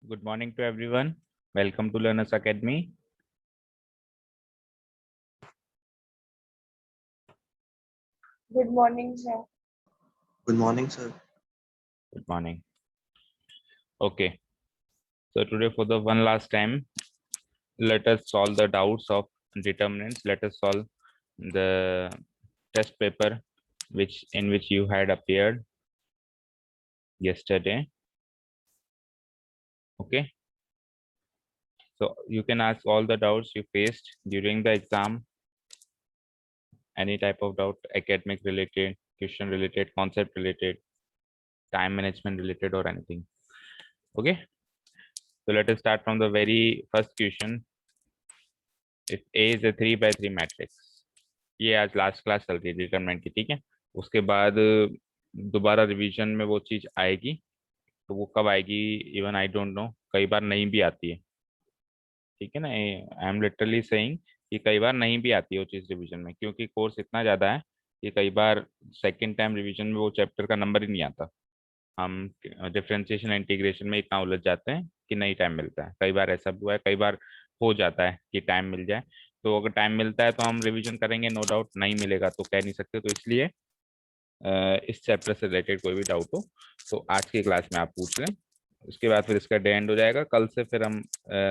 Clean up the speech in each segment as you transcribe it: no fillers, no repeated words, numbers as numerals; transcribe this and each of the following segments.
Good morning to everyone. Welcome to Learners Academy. Good morning, sir. Good morning, sir. Good morning. Okay. So today for the one last time, let us solve the doubts of determinants. Let us solve the test paper in which you had appeared yesterday. Okay. So you can ask all the doubts you faced during the exam. Any type of doubt, academic related, question related, concept related, time management related, or anything. Okay. So let us start from the very first question. If A is a 3x3 matrix, ये आज last class चल रही है determinant की, ठीक है। उसके बाद दोबारा रिवीजन में वो चीज आएगी, तो वो कब आएगी इवन आई डोंट नो, कई बार नहीं भी आती है, ठीक है ना। आई एम लिटरली सेइंग कि कई बार नहीं भी आती है वो चीज रिवीजन में, क्योंकि कोर्स इतना ज्यादा है कि कई बार सेकेंड टाइम रिवीजन में वो चैप्टर का नंबर ही नहीं आता। हम डिफरेंशिएशन इंटीग्रेशन में इतना उलझ जाते हैं कि नहीं टाइम मिलता है। कई बार ऐसा भी हुआ है, कई बार हो जाता है कि टाइम मिल जाए, तो अगर टाइम मिलता है तो हम रिवीजन करेंगे, नो डाउट। नहीं मिलेगा तो कह नहीं सकते, तो इसलिए इस चैप्टर से रिलेटेड कोई भी डाउट हो तो आज की क्लास में आप पूछ लें। उसके बाद फिर इसका डे एंड हो जाएगा। कल से फिर हम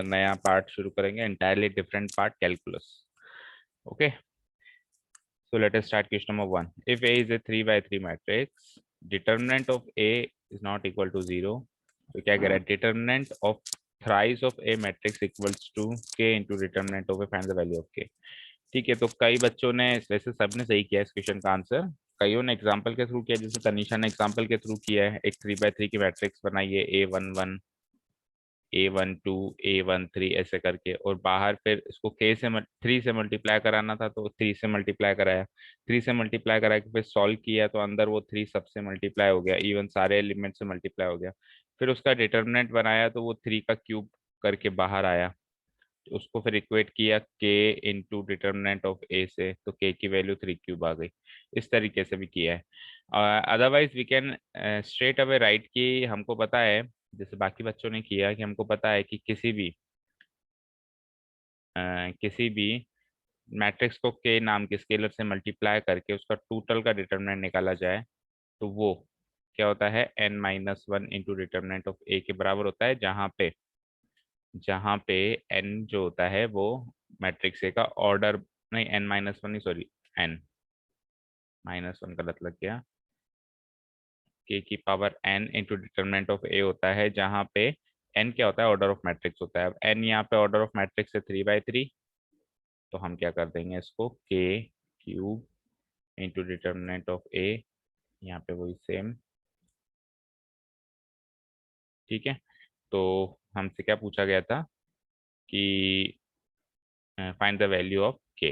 नया पार्ट शुरू करेंगे, entirely different part, calculus. Okay, so let us start question number 1. If A is a 3x3 matrix, determinant of A is not equal to 0, तो क्या कह रहा है, determinant of thrice of A matrix equals to K into determinant of A, find the value of K। ठीक है, तो कई बच्चों ने, वैसे सबने सही किया इस क्वेश्चन का आंसर, कईयों ने एग्जाम्पल के थ्रू किया, जैसे तनिषा ने एग्जाम्पल के थ्रू किया है। एक 3x3 की मैट्रिक्स बनाई है, A11 A12 A13 ऐसे करके, और बाहर फिर इसको K से 3 से मल्टीप्लाई कराना था तो 3 से मल्टीप्लाई कराया, 3 से मल्टीप्लाई करा के फिर सॉल्व किया तो अंदर वो 3 सबसे मल्टीप्लाई हो गया, इवन सारे एलिमेंट से मल्टीप्लाई हो गया। फिर उसका डिटर्मिनेंट बनाया तो वो 3 का क्यूब करके बाहर आया, उसको फिर इक्वेट किया K into determinant of A से, तो K की वैल्यू 3 क्यूब आ गई। इस तरीके से भी किया है। Otherwise we can straight away write की, हमको पता है जैसे बाकी बच्चों ने किया कि हमको पता है कि किसी भी मैट्रिक्स को के नाम के स्केलर से मल्टीप्लाई करके उसका टोटल का डिटरमिनेंट निकाला जाए तो वो क्या होता है, n-1 इंटू डिटर्मिनेंट ऑफ ए के बराबर होता है, जहाँ पे n जो होता है वो मैट्रिक्स ए का ऑर्डर, नहीं n-1 नहीं, सॉरी, n-1 गलत लग गया, k की power n into determinant of a होता है, जहाँ पे n क्या होता है, ऑर्डर ऑफ मैट्रिक्स होता है। अब n यहाँ पे ऑर्डर ऑफ मैट्रिक्स है 3x3, तो हम क्या कर देंगे इसको, k cube into determinant of a, यहाँ पे वही सेम, ठीक है। तो हमसे क्या पूछा गया था कि find the value of k,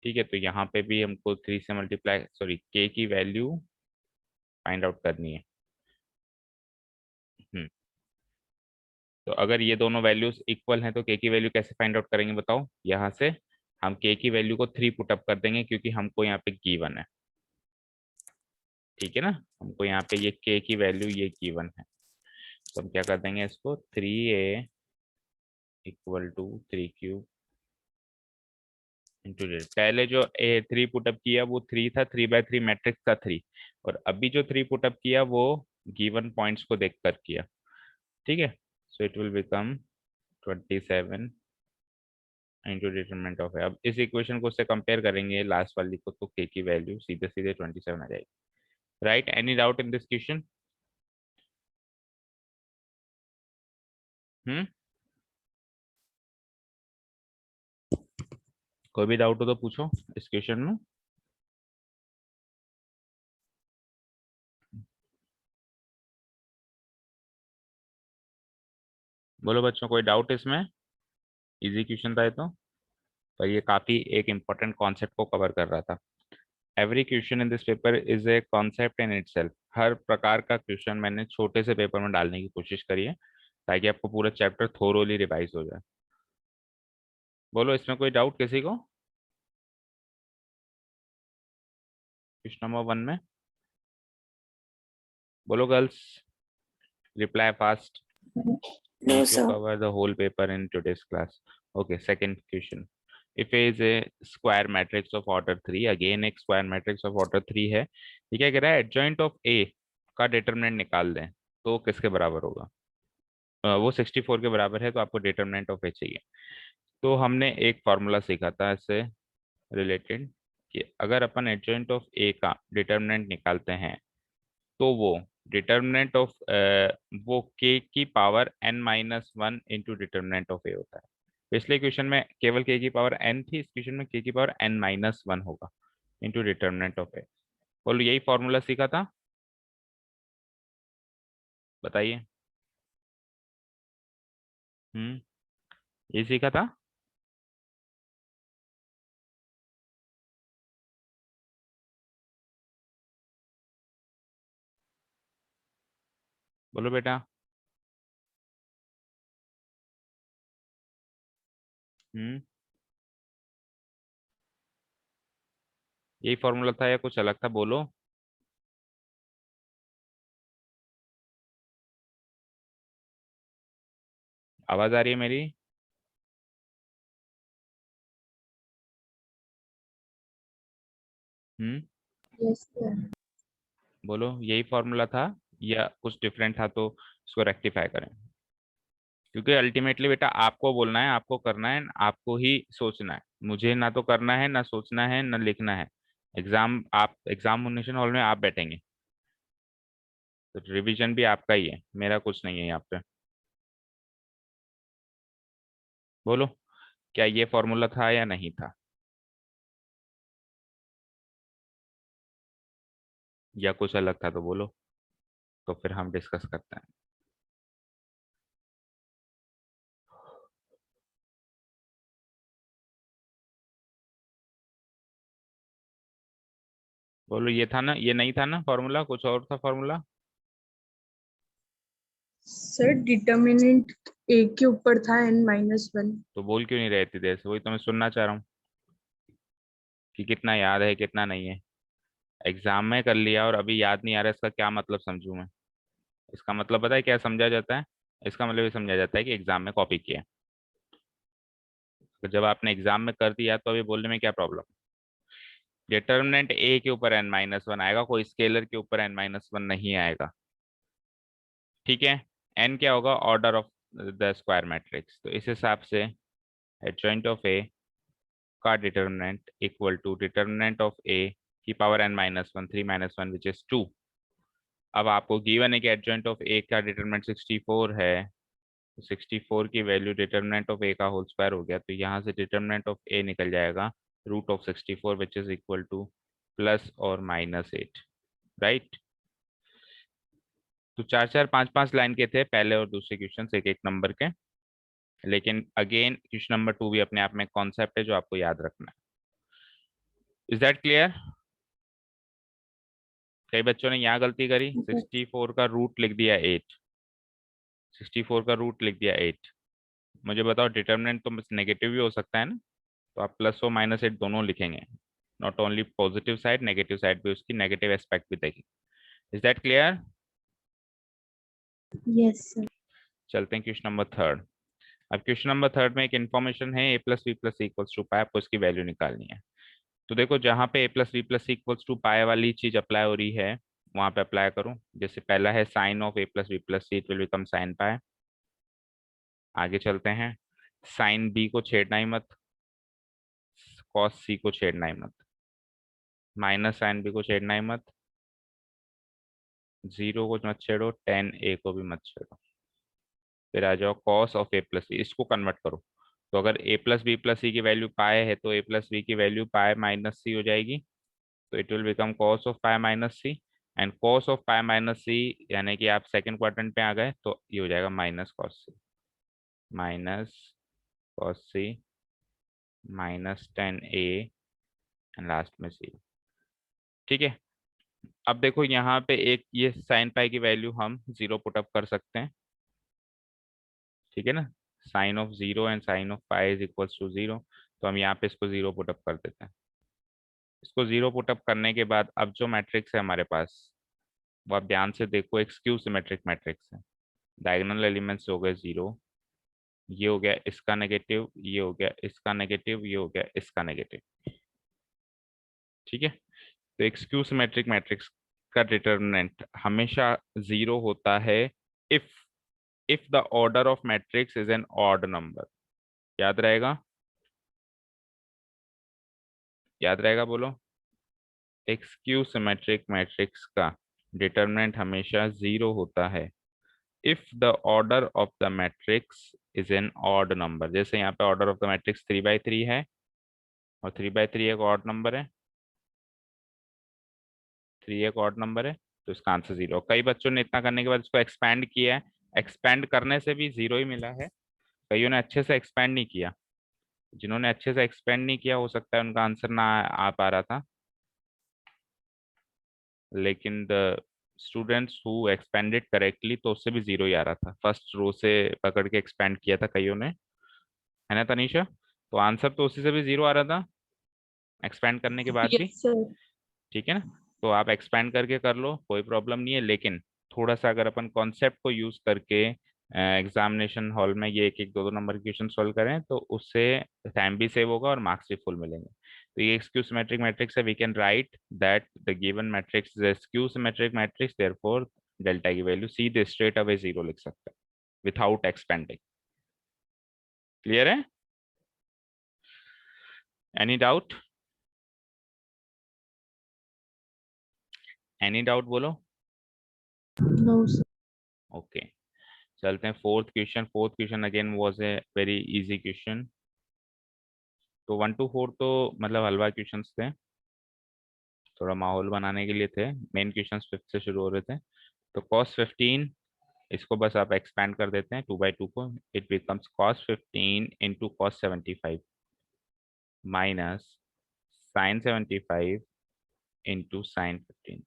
ठीक है। तो यहाँ पे भी हमको 3 से मल्टीप्लाई, सॉरी, k की वैल्यू फाइंड आउट करनी है। तो अगर ये दोनों वैल्यूज इक्वल हैं तो k की वैल्यू कैसे फाइंड आउट करेंगे बताओ। यहाँ से हम k की वैल्यू को 3 पुटअप कर देंगे, क्योंकि हमको यहाँ पे गिवन है, ठीक है ना। हमको यहाँ पे ये k की वैल्यू ये गिवन है, तो हम क्या कर देंगे इसको, 3a equal to 3 cube into, पहले जो ए 3 पुटअप किया वो 3 था, 3x3 मैट्रिक्स का 3, और अभी जो 3 पुटअप किया वो गिवन पॉइंट्स को देखकर किया, ठीक है। सो it will become 27 into determinant of है। अब इस इक्वेशन को उससे कंपेयर करेंगे लास्ट वाली को, तो के की वैल्यू सीधे सीधे 27 आ जाएगी। Right, any doubt in this question? कोई भी डाउट हो तो पूछो इस क्वेश्चन में। बोलो बच्चों, कोई डाउट इसमें? इजी क्वेश्चन था ये तो, पर ये काफी एक इम्पोर्टेंट कॉन्सेप्ट को कवर कर रहा था। Every question in this paper is a concept in itself. हर प्रकार का क्वेश्चन मैंने छोटे से पेपर में डालने की कोशिश करी है, ताकि आपको पूरा चैप्टर थोरोली रिवाइज हो जाए। बोलो, इसमें कोई डाउट किसी को क्वेश्चन नंबर 1 में? बोलो girls, reply fast. No, going to sir. cover the whole paper in today's class. Okay, second question. If A is a square matrix of order 3, again एक square matrix of order 3 है, ये क्या कह रहा है, adjoint of A का determinant निकाल दें तो किसके बराबर होगा? वो 64 के बराबर है, तो आपको डिटरमिनेंट ऑफ A चाहिए। तो हमने एक फॉर्मूला सीखा था इससे रिलेटेड कि अगर अपन एडजॉइंट ऑफ A का डिटरमिनेंट निकालते हैं तो वो डिटर्मिनेंट ऑफ वो k की power n minus one into determinant of a होता है। पिछले क्वेश्चन में केवल k की पावर n थी, इस क्वेश्चन में k की पावर n माइनस वन होगा इंटू डिटर्मिनेंट ऑफ a। बोलो यही फॉर्मूला सीखा था, बताइए। ये सीखा था। बोलो बेटा। हम्म यही फॉर्मूला था या कुछ अलग था? बोलो। आवाज आ रही है मेरी? हम्म Yes, sir. बोलो यही फॉर्मूला था या कुछ डिफरेंट था, तो इसको रेक्टिफाई करें। क्योंकि अल्टीमेटली बेटा आपको बोलना है, आपको करना है, आपको ही सोचना है। मुझे ना तो करना है, ना सोचना है, ना लिखना है। एग्जाम आप एग्जामिनेशन हॉल में आप बैठेंगे, तो रिवीजन भी आपका ही है, मेरा कुछ नहीं है यहाँ पे। बोलो क्या ये फॉर्मूला था या नहीं था, या कुछ अलग था? तो बोलो, तो फिर हम डिस्कस करते हैं। बोलो ये था ना, ये नहीं था ना फॉर्मूला, कुछ और था फॉर्मूला? सर डिटर्मिनेंट A के ऊपर था n माइनस वन। तो बोल क्यों नहीं रहे इतनी देर से? वही तो मैं सुनना चाह रहा हूँ कि कितना याद है कितना नहीं है। एग्जाम में कर लिया और अभी याद नहीं आ रहा, इसका क्या मतलब समझूं मैं? इसका मतलब पता है क्या समझा जाता है? इसका मतलब ये समझा जाता है कि एग्जाम में कॉपी किया। तो जब आपने एग्जाम में कर दिया तो अभी बोलने में क्या प्रॉब्लम? डिटर्मिनेंट ए के ऊपर n माइनस वन आएगा, कोई स्केलर के ऊपर n माइनस वन नहीं आएगा। ठीक है। n क्या होगा? Order of the square matrix. तो इस हिसाब से एडजॉइंट ऑफ ए का determinant equal to determinant of a की power n minus one, 3 minus one which is 2। अब आपको गिवन है कि एडजॉइंट ऑफ ए का डिटर्मिनेंट 64 है, तो 64 की वैल्यू डिटर्मिनेंट ऑफ ए का होल स्क्वायर हो गया, तो यहाँ से डिटर्मिनेंट ऑफ ए निकल जाएगा root of 64 which is equal to plus और माइनस 8। राइट। तो चार चार पांच पांच लाइन के थे पहले और दूसरे क्वेश्चन, एक एक नंबर के। लेकिन अगेन क्वेश्चन नंबर 2 भी अपने आप में कॉन्सेप्ट है जो आपको याद रखना है। Is that clear? कई बच्चों ने यहाँ गलती करी, 64 का रूट लिख दिया 8। 64 का रूट लिख दिया 8। मुझे बताओ डिटर्मिनेंट तो नेगेटिव भी हो सकता है ना, तो आप प्लस और माइनस 8 दोनों लिखेंगे। Not only positive side, negative side भी, उसकी नेगेटिव एस्पेक्ट भी देखेंगे। Is that clear? Yes, sir. चलते हैं क्वेश्चन नंबर थर्ड। अब क्वेश्चन नंबर थर्ड में एक इन्फॉर्मेशन है, a plus B plus equals to pi, आपको इसकी वैल्यू निकालनी है। तो देखो जहाँ पे a plus B plus equals to pi वाली चीज अप्लाई हो रही है, वहां पे अप्लाई करो। जैसे पहला है sine of A plus B plus C, it will become sine pi. आगे चलते हैं, साइन बी को छेड़ना ही मत, कॉस सी को छेड़ना ही मत, माइनस साइन बी को छेड़ना ही मत, जीरो को मत छेड़ो, टेन ए को भी मत छेड़ो। फिर आ जाओ कॉस ऑफ ए प्लस सी, इसको कन्वर्ट करो। तो अगर a plus B plus c की वैल्यू पाए है, तो ए प्लस बी की वैल्यू पाए माइनस सी हो जाएगी, तो it will become cos of pi minus c. And cos of pi minus c यानी कि आप सेकंड क्वाड्रेंट पे आ गए, तो ये हो जाएगा minus cos C, minus cos C minus ten A and last में सी। ठीक है। अब देखो यहाँ पे एक ये साइन पाई की वैल्यू हम जीरो पुटअप कर सकते हैं। ठीक है ना, sine of zero and sine of pi is equals to zero, तो हम यहाँ पे इसको जीरो पुटअप कर देते हैं। इसको जीरो पुटअप करने के बाद अब जो मैट्रिक्स है हमारे पास, वो आप ध्यान से देखो, एक स्क्यू सिमेट्रिक मैट्रिक्स है। डायगोनल एलिमेंट्स हो गए 0, ये हो गया इसका नेगेटिव, ये हो गया इसका नेगेटिव, ये हो गया इसका नेगेटिव। ठीक है, तो एक स्क्यू सिमेट्रिक मैट्रिक्स का डिटर्मिनेंट हमेशा 0 होता है if the order of matrix is an odd number. याद रहेगा, याद रहेगा, बोलो। एक स्क्यू सिमेट्रिक मैट्रिक्स का डिटर्मिनेंट हमेशा 0 होता है if the order of the matrix is an odd number. जैसे यहाँ पे ऑर्डर ऑफ द मैट्रिक्स 3/3 है और 3/3 एक ऑड नंबर है, 3 एक ऑड नंबर है, तो इसका आंसर 0। कई बच्चों ने इतना करने के बाद इसको एक्सपैंड किया है, एक्सपैंड करने से भी 0 ही मिला है। कईयों ने अच्छे से एक्सपैंड नहीं किया, जिन्होंने अच्छे से एक्सपेंड नहीं किया हो सकता है उनका आंसर ना आ पा रहा था, लेकिन the students who expanded correctly तो उससे भी 0 ही आ रहा था। फर्स्ट रो से पकड़ के एक्सपेंड किया था कईयों ने, है ना तनीषा? तो आंसर तो उसी से भी 0 आ रहा था एक्सपेंड करने के बाद भी। Yes sir. ठीक है ना, तो आप एक्सपेंड करके कर लो, कोई प्रॉब्लम नहीं है, लेकिन थोड़ा सा अगर अपन कॉन्सेप्ट को यूज करके एग्जामिनेशन हॉल में ये एक एक दो दो नंबर के क्वेश्चन सॉल्व करें तो उससे टाइम भी सेव होगा और मार्क्स भी फुल मिलेंगे। तो ये स्क्यू सिमेट्रिक मैट्रिक्स है, we can write that the given matrix is a skew symmetric matrix, therefore delta की वैल्यू सीधे स्ट्रेट अवे 0 लिख सकते हैं विथआउट एक्सपेंडिंग। क्लियर है? Any doubt? एनी डाउट बोलो। No sir. ओके, चलते हैं fourth question. Fourth question again was a very easy question. तो 1 to 4 तो मतलब हलवा क्वेश्चंस थे, थोड़ा माहौल बनाने के लिए थे। मेन क्वेश्चंस 5th से शुरू हो रहे थे। तो cos 15, इसको बस आप एक्सपैंड कर देते हैं 2/2 को, it becomes cos 15 into cos 75 minus sin 75 into sin 15।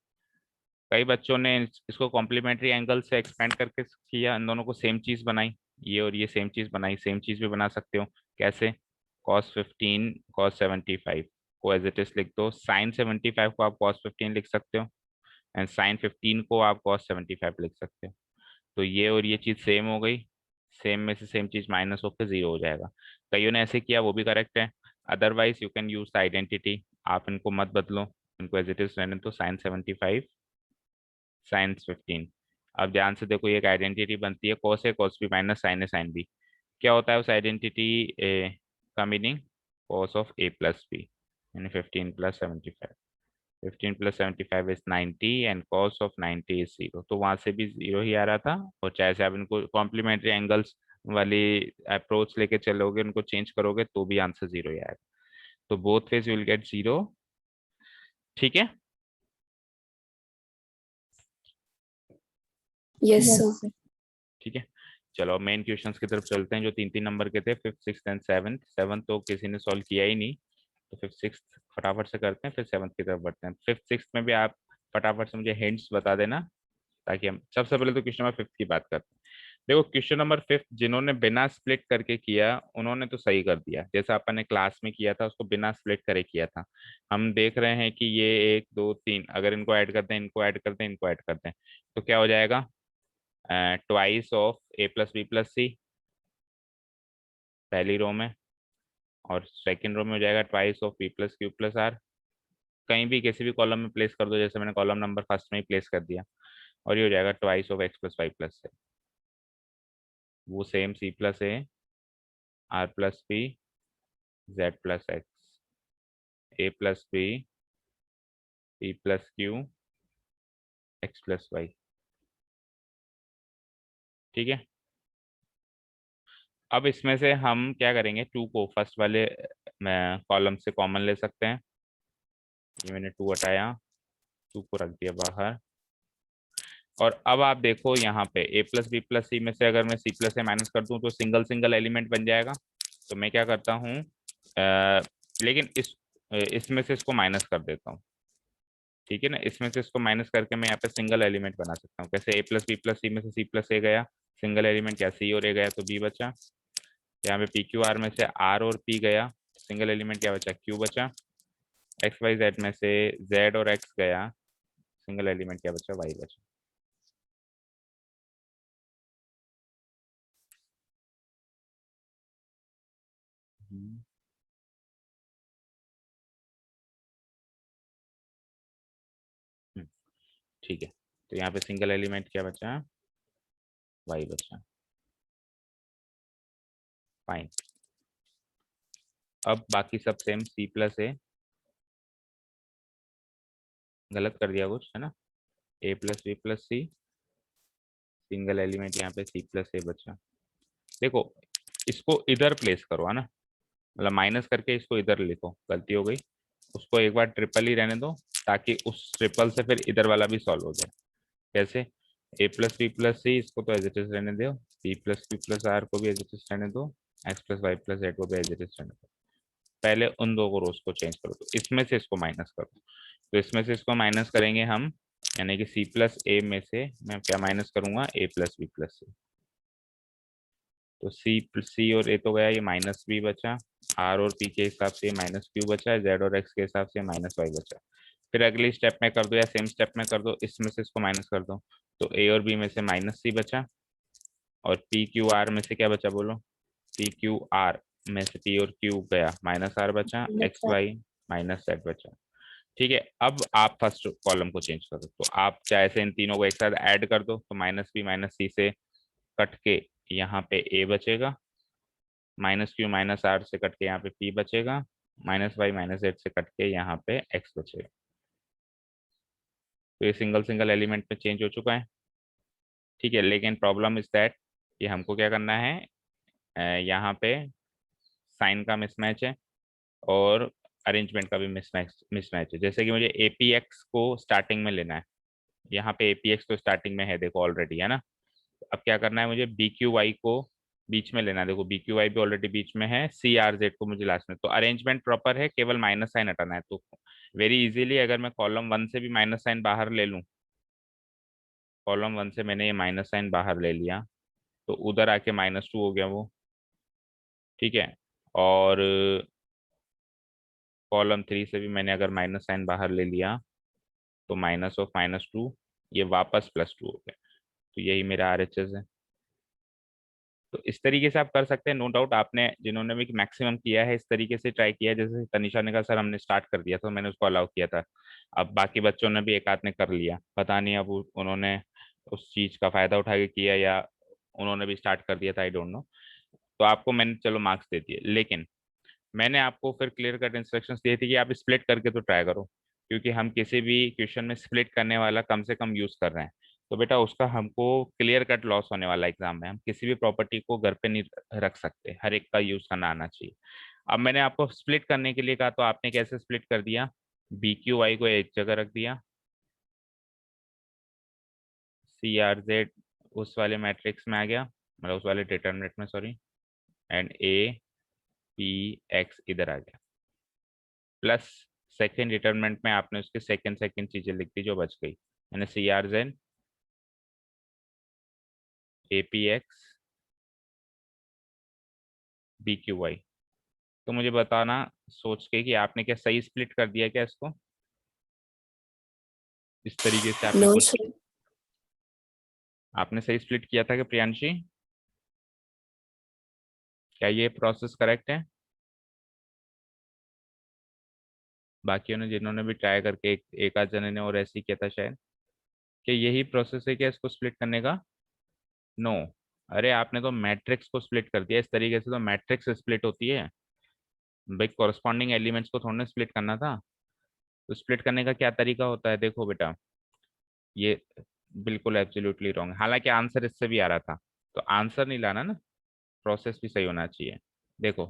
कई बच्चों ने इसको कॉम्प्लीमेंट्री एंगल से एक्सपेंड करके किया, इन दोनों को सेम चीज बनाई, ये और ये सेम चीज बनाई। सेम चीज भी बना सकते हो, कैसे? cos 15 cos 75 को एज इट इज लिख दो, sin 75 को आप cos 15 लिख सकते हो एंड sin 15 को आप cos 75 लिख सकते हो। तो ये और ये चीज सेम हो गई, सेम में से सेम चीज माइनस होकर 0 हो जाएगा। कईयों ने ऐसे किया, वो भी करेक्ट है। Otherwise you can use the identity, आप इनको मत बदलो, इनको एज इट इज रहने दो, sin 75 sin 15। अब ध्यान से देखो, ये एक आइडेंटिटी बनती है, cos है cos b माइनस sin है sin b। क्या होता है उस आइडेंटिटी का meaning? cos of a plus b, यानी 15 plus 75। 15 plus 75 is 90 and cos of 90 is 0। तो वहां से भी 0 ही आ रहा था, और चाहे से आप इनको कॉम्प्लीमेंट्री एंगल्स वाली अप्रोच लेके चलोगे, उनको चेंज करोगे तो भी आंसर 0 ही आएगा। तो बोथ वेज विल गेट 0। ठीक है, यस यस सर। सर। ठीक है। चलो मेन क्वेश्चंस की तरफ चलते हैं, जो 3 3 नंबर के थे, 5th 6th and 7th। 7th तो किसी ने सॉल्व किया ही नहीं, तो 5th 6th फटाफट से करते हैं, फिर 7th की तरफ बढ़ते हैं। 5th 6th में भी आप फटाफट से मुझे हिंट्स बता देना, ताकि हम सबसे पहले तो क्वेश्चन नंबर 5th की बात करते हैं। देखो क्वेश्चन नंबर 5th जिन्होंने बिना स्प्लिट करके किया उन्होंने तो सही कर दिया, जैसा अपन ने क्लास में किया था उसको बिना स्प्लिट करे किया था। हम देख रहे हैं कि ये 1 2 3, अगर इनको ऐड करते हैं, इनको ऐड करते हैं, इनको ऐड करते हैं, तो क्या हो जाएगा? Twice of a plus B plus c पहली रो में, और सेकंड रो में हो जाएगा twice of p plus q plus r. कहीं भी किसी भी कॉलम में प्लेस कर दो, जैसे मैंने कॉलम नंबर फर्स्ट में ही प्लेस कर दिया। और ये हो जाएगा twice of x plus Y plus है, वो same c plus A R plus B Z plus x A plus B p plus Q x plus Y. ठीक है, अब इसमें से हम क्या करेंगे, 2 को फर्स्ट वाले कॉलम से कॉमन ले सकते हैं। ये मैंने 2 हटाया, 2 को रख दिया बाहर। और अब आप देखो यहाँ पे a प्लस बी प्लस सी में से अगर मैं c प्लस ए माइनस कर दूं तो सिंगल सिंगल एलिमेंट बन जाएगा। तो मैं क्या करता हूँ, लेकिन इसमें से इसको माइनस कर देता हूँ। ठीक है ना, इसमें से इसको माइनस करके मैं यहाँ पे सिंगल एलिमेंट बना सकता हूँ। कैसे? a प्लस बी प्लस सी में से c प्लस ए गया, सिंगल एलिमेंट क्या c और a गया तो b बचा। यहाँ पे पी क्यू आर में से r और p गया, सिंगल एलिमेंट क्या बचा? q बचा। एक्स वाई जेड में से z और x गया, सिंगल एलिमेंट क्या बचा? y बचा। ठीक है, तो यहाँ पे सिंगल एलिमेंट क्या बचा, y बचा। फाइन। अब बाकी सब सेम, सी प्लस ए, गलत कर दिया कुछ है ना, ए प्लस बी प्लस सी, सिंगल एलिमेंट यहाँ पे सी प्लस ए बचा। देखो इसको इधर प्लेस करो है ना, मतलब माइनस करके इसको इधर लिखो, गलती हो गई, उसको एक बार ट्रिपल ही रहने दो ताकि उस ट्रिपल से फिर इधर वाला भी सॉल्व हो जाए। कैसे, ए प्लस बी प्लस सी इसको तो एज इट इज रहने दो, B plus B plus R को भी एज इट इज रहने दो, X plus Y plus Z को भी एज इट इज रहने दो। पहले उन दो को रोज को चेंज करो, तो इसमें से इसको माइनस करो, तो इसमें से इसको माइनस करेंगे हम, यानी कि सी प्लस ए में से मैं क्या माइनस करूंगा, ए प्लस बी प्लस सी। तो सी और ए तो गया, ये माइनस बी बचा, आर और पी के हिसाब से माइनस क्यू बचा, जेड और एक्स के हिसाब से माइनस वाई बचा। फिर अगली स्टेप में कर दो या सेम स्टेप में कर दो, इसमें से इसको माइनस कर दो, तो ए और बी में से माइनस सी बचा, और पी क्यू आर में से क्या बचा बोलो, पी क्यू आर में से पी और क्यू गया, माइनस आर बचा, एक्स वाई माइनस जेड बचा। ठीक है, अब आप फर्स्ट कॉलम को चेंज करो, तो आप चाहे से इन तीनों को एक साथ ऐड कर दो, तो माइनस बी माइनस सी से कट के यहाँ पे ए बचेगा, माइनस क्यू माइनस आर से कट के यहाँ पे पी बचेगा, माइनस वाई माइनस जेड से कट के यहाँ पे एक्स बचेगा। तो ये सिंगल सिंगल एलिमेंट में चेंज हो चुका है। ठीक है, लेकिन प्रॉब्लम इज दैट कि हमको क्या करना है, यहाँ पे साइन का मिसमैच है और अरेंजमेंट का भी मिसमैच है। जैसे कि मुझे एपीएक्स को स्टार्टिंग में लेना है, यहाँ पे एपीएक्स तो स्टार्टिंग में है देखो ऑलरेडी है ना, अब क्या करना है मुझे बी क्यू वाई को बीच में लेना है, देखो बी क्यू वाई भी ऑलरेडी बीच में है, सी आर जेड को मुझे लास्ट में, तो अरेंजमेंट प्रॉपर है, केवल माइनस साइन हटाना है। तो वेरी इजीली अगर मैं कॉलम वन से भी माइनस साइन बाहर ले लूँ, कॉलम वन से मैंने ये माइनस साइन बाहर ले लिया, तो उधर आके माइनस टू हो गया वो। ठीक है, और कॉलम थ्री से भी मैंने अगर माइनस साइन बाहर ले लिया, तो माइनस ऑफ माइनस टू, ये वापस प्लस टू हो गया, तो यही मेरा आर एच एस है। तो इस तरीके से आप कर सकते हैं, नो डाउट आपने जिन्होंने भी मैक्सिमम किया है इस तरीके से ट्राई किया है, जैसे तनिषा ने कहा सर हमने स्टार्ट कर दिया तो मैंने उसको अलाउ किया था, अब बाकी बच्चों ने भी एक आध ने कर लिया, पता नहीं अब उन्होंने उस चीज का फायदा उठा के किया या उन्होंने भी स्टार्ट कर दिया था, आई डोंट नो। तो आपको मैंने चलो मार्क्स दे दिए, लेकिन मैंने आपको फिर क्लियर कट इंस्ट्रक्शंस दिए थे कि आप स्प्लिट करके तो ट्राई करो, क्योंकि हम किसी भी क्वेश्चन में स्प्लिट करने वाला कम से कम यूज कर रहे हैं, तो बेटा उसका हमको क्लियर कट लॉस होने वाला एग्जाम में, हम किसी भी प्रॉपर्टी को घर पे नहीं रख सकते, हर एक का यूज करना आना चाहिए। अब मैंने आपको स्प्लिट करने के लिए कहा, तो आपने कैसे स्प्लिट कर दिया, बी क्यू वाई को एक जगह रख दिया, सी आर जेड उस वाले मैट्रिक्स में आ गया, मतलब उस वाले डिटरमिनेंट में sorry, and A P x इधर आ गया, प्लस सेकेंड डिटरमिनेंट में आपने उसके सेकेंड सेकेंड चीजें लिख दी जो बच गई, यानी C are Z A P X B Q Y. तो मुझे बताना सोच के कि आपने क्या सही स्प्लिट कर दिया क्या इसको, इस तरीके से आपने नो कुछ, सर। आपने सही स्प्लिट किया था कि प्रियांशी, क्या ये प्रोसेस करेक्ट है? बाकियों ने जिन्होंने भी ट्राई करके एक आध जने ने और ऐसे ही किया था शायद, कि यही प्रोसेस है क्या इसको स्प्लिट करने का? नो, अरे आपने तो मैट्रिक्स को स्प्लिट कर दिया, इस तरीके से तो मैट्रिक्स स्प्लिट होती है भाई, कॉरस्पॉन्डिंग एलिमेंट्स को थोड़ा स्प्लिट करना था। तो स्प्लिट करने का क्या तरीका होता है, देखो बेटा ये बिल्कुल एब्सोल्युटली रॉन्ग, हालांकि आंसर इससे भी आ रहा था, तो आंसर नहीं लाना ना, प्रोसेस भी सही होना चाहिए। देखो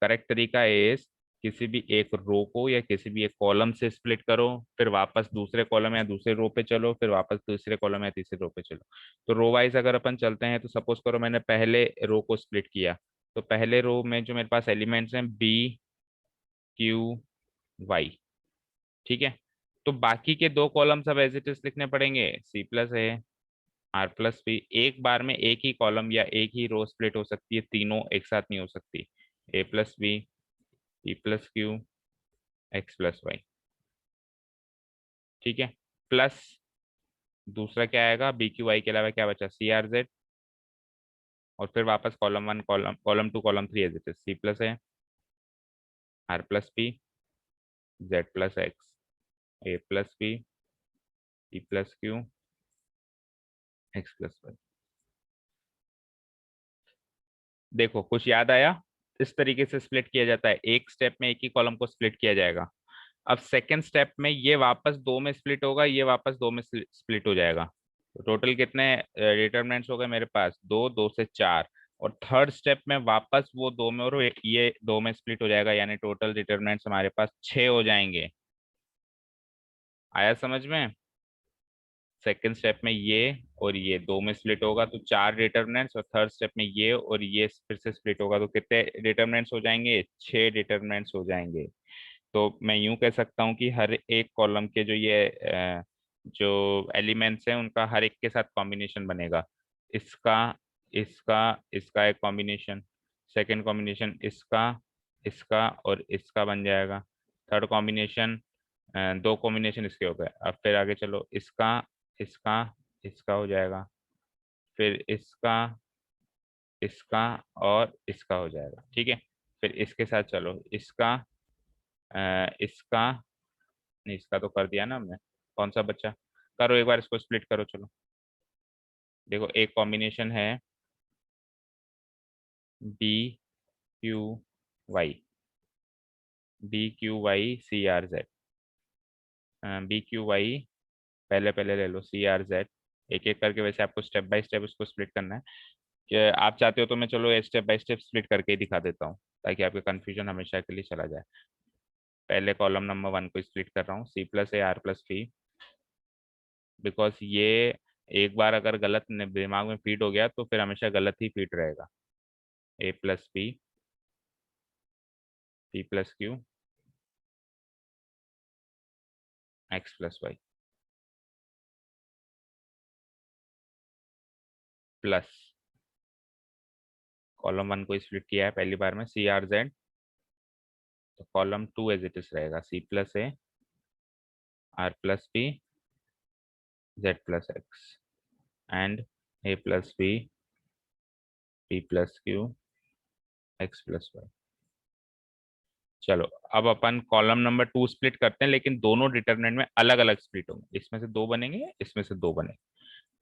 करेक्ट तरीका इज, किसी भी एक रो को या किसी भी एक कॉलम से स्प्लिट करो, फिर वापस दूसरे कॉलम या दूसरे रो पे चलो, फिर वापस दूसरे कॉलम या तीसरे रो पे चलो। तो रो वाइज अगर अपन चलते हैं, तो सपोज करो मैंने पहले रो को स्प्लिट किया, तो पहले रो में जो मेरे पास एलिमेंट्स हैं बी क्यू वाई, ठीक है, तो बाकी के दो कॉलम सब एज इट इज लिखने पड़ेंगे, सी प्लस है आर प्लस बी, एक बार में एक ही कॉलम या एक ही रो स्प्लिट हो सकती है, तीनों एक साथ नहीं हो सकती, a plus B P plus Q x plus Y, ठीक है, प्लस दूसरा क्या आएगा, बी क्यू वाई के अलावा क्या बचा, सी आर जेड, और फिर वापस column one column column two column three as it is, c plus है r plus p, z plus x, ए plus B, P plus Q, x plus y. देखो कुछ याद आया? इस तरीके से स्प्लिट किया जाता है, एक स्टेप में एक ही कॉलम को स्प्लिट किया जाएगा। अब सेकेंड स्टेप में ये वापस दो में स्प्लिट होगा, ये वापस दो में स्प्लिट हो जाएगा। तो टोटल कितने डिटरमिनेंट्स हो गए मेरे पास? दो, दो से चार। और थर्ड स्टेप में वापस वो दो में और ये दो में स्प्लिट हो जाएगा, यानी टोटल डिटरमिनेंट्स हमारे पास 6 हो जाएंगे। आया समझ में? सेकेंड स्टेप में ये और ये दो में स्प्लिट होगा तो 4 डिटरमिनेंट्स, और थर्ड स्टेप में ये और ये फिर से स्प्लिट होगा तो कितने डिटरमिनेंट्स हो जाएंगे? 6 डिटरमिनेंट्स हो जाएंगे। तो मैं यूं कह सकता हूं कि हर एक कॉलम के जो एलिमेंट्स हैं उनका हर एक के साथ कॉम्बिनेशन बनेगा। इसका, इसका, इसका एक कॉम्बिनेशन, सेकंड कॉम्बिनेशन इसका, इसका और इसका बन जाएगा। थर्ड कॉम्बिनेशन, दो कॉम्बिनेशन इसके हो गए। अब फिर आगे चलो, इसका, इसका, इसका हो जाएगा, फिर इसका, इसका और इसका हो जाएगा। ठीक है, फिर इसके साथ चलो, इसका, इसका, नहीं इसका तो कर दिया ना हमने, कौन सा बच्चा? करो एक बार इसको स्प्लिट करो, चलो। देखो एक कॉम्बिनेशन है B Q Y, B Q Y C R Z, B Q Y, पहले पहले ले लो सी आर जेड। एक एक करके वैसे आपको स्टेप बाय स्टेप उसको स्प्लिट करना है। कि आप चाहते हो तो मैं चलो स्टेप बाय स्टेप स्प्लिट करके ही दिखा देता हूँ, ताकि आपके कंफ्यूजन हमेशा के लिए चला जाए। पहले कॉलम नंबर 1 को स्प्लिट कर रहा हूँ, C plus A R plus P, because ये एक बार अगर गलत दिमाग में फीड हो गया तो फिर हमेशा गलत ही फीड रहेगा। A plus p, p plus Q, x plus Y, plus column 1 को स्प्लिट किया है पहली बार में, सी आर जेड, तो कॉलम 2 एज इट इज रहेगा, c plus A R plus p z plus x, and a plus B P plus Q x plus y. चलो अब अपन कॉलम नंबर 2 स्प्लिट करते हैं, लेकिन दोनों डिटरमिनेंट में अलग अलग स्प्लिट होंगे, इसमें से दो बनेंगे, इसमें से दो बनेंगे।